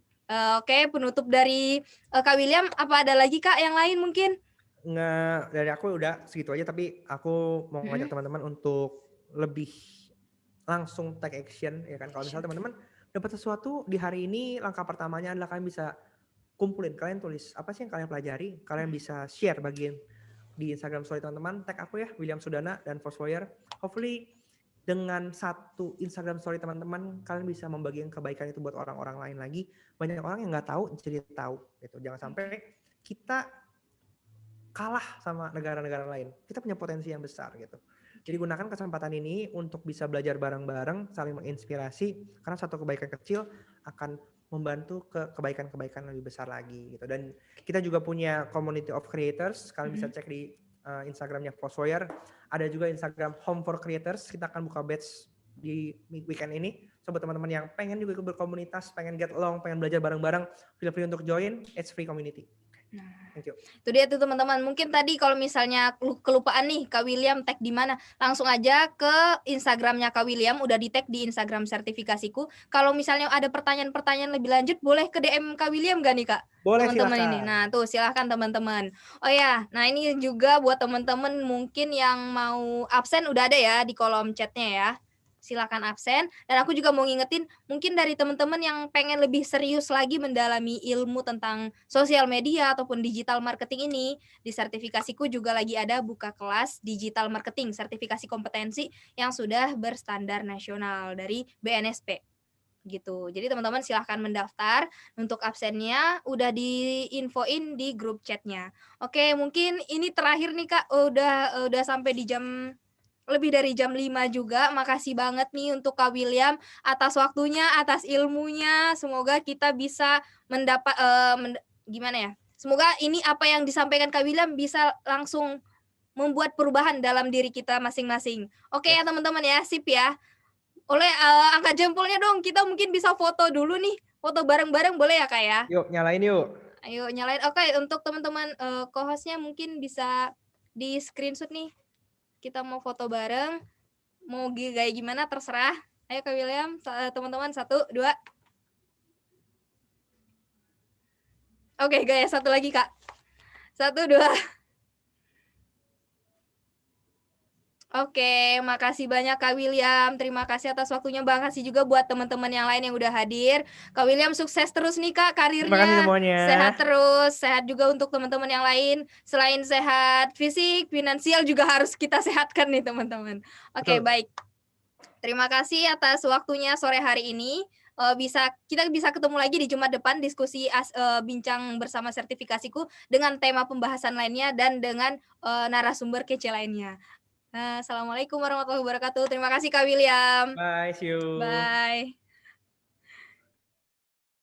Oke, penutup dari Kak William, apa ada lagi Kak yang lain mungkin? Nggak, dari aku udah segitu aja, tapi aku mau ngajak teman-teman untuk lebih langsung take action ya kan. Kalau misalnya teman-teman dapat sesuatu di hari ini, langkah pertamanya adalah kalian bisa kumpulin, kalian tulis apa sih yang kalian pelajari, kalian bisa share bagian di Instagram story teman-teman, tag aku ya William Sudana dan Foursquare. Hopefully dengan satu Instagram story teman-teman kalian bisa membagikan kebaikan itu buat orang-orang lain lagi. Banyak orang yang nggak tahu jadi tahu gitu. Jangan sampai kita kalah sama negara-negara lain. Kita punya potensi yang besar gitu. Jadi gunakan kesempatan ini untuk bisa belajar bareng-bareng, saling menginspirasi, karena satu kebaikan kecil akan membantu ke kebaikan-kebaikan lebih besar lagi gitu. Dan kita juga punya community of creators, kalian bisa cek di Instagramnya Foursquare. Ada juga Instagram Home for Creators, kita akan buka batch di weekend ini. So buat teman-teman yang pengen juga ikut berkomunitas, pengen get along, pengen belajar bareng-bareng, feel free untuk join, it's free community. Thank you. Itu dia tuh teman-teman. Mungkin tadi kalau misalnya kelupaan nih Kak William tag di mana, langsung aja ke Instagramnya Kak William, udah di tag di Instagram sertifikasiku. Kalau misalnya ada pertanyaan-pertanyaan lebih lanjut, boleh ke DM Kak William gak nih Kak? Boleh, teman-teman silakan. ini. Nah tuh silahkan teman-teman. Oh ya, nah ini juga buat teman-teman mungkin yang mau absen udah ada ya di kolom chatnya ya. Silakan absen. Dan aku juga mau ngingetin mungkin dari teman-teman yang pengen lebih serius lagi mendalami ilmu tentang sosial media ataupun digital marketing ini, di sertifikasiku juga lagi ada buka kelas digital marketing, sertifikasi kompetensi yang sudah berstandar nasional dari BNSP gitu. Jadi teman-teman silahkan mendaftar. Untuk absennya udah diinfoin di grup chatnya. Oke, mungkin ini terakhir nih Kak, udah sampai di jam lebih dari jam 5 juga. Makasih banget nih untuk Kak William atas waktunya, atas ilmunya. Semoga kita bisa gimana ya? Semoga ini apa yang disampaikan Kak William bisa langsung membuat perubahan dalam diri kita masing-masing. Oke ya Yes. teman-teman ya, sip ya. Angkat jempolnya dong, kita mungkin bisa foto dulu nih, foto bareng-bareng boleh ya Kak ya? Yuk, nyalain yuk. Ayo nyalain. Oke, untuk teman-teman, co-host-nya mungkin bisa di-screenshot nih. Kita mau foto bareng, mau gaya gimana terserah. Ayo Kak William, teman-teman 1, 2. Oke, gaya satu lagi Kak. 1, 2. Oke, makasih banyak Kak William. Terima kasih atas waktunya. Makasih juga buat teman-teman yang lain yang udah hadir. Kak William sukses terus nih Kak Terima kasih karirnya. semuanya. Sehat terus, sehat juga untuk teman-teman yang lain. Selain sehat fisik, finansial juga harus kita sehatkan nih teman-teman. Oke, Betul. baik. Terima kasih atas waktunya sore hari ini. Kita bisa ketemu lagi di Jumat depan diskusi bincang bersama sertifikasiku dengan tema pembahasan lainnya dan dengan narasumber kece lainnya. Assalamualaikum warahmatullahi wabarakatuh. Terima kasih Kak William. Bye, see you. Bye.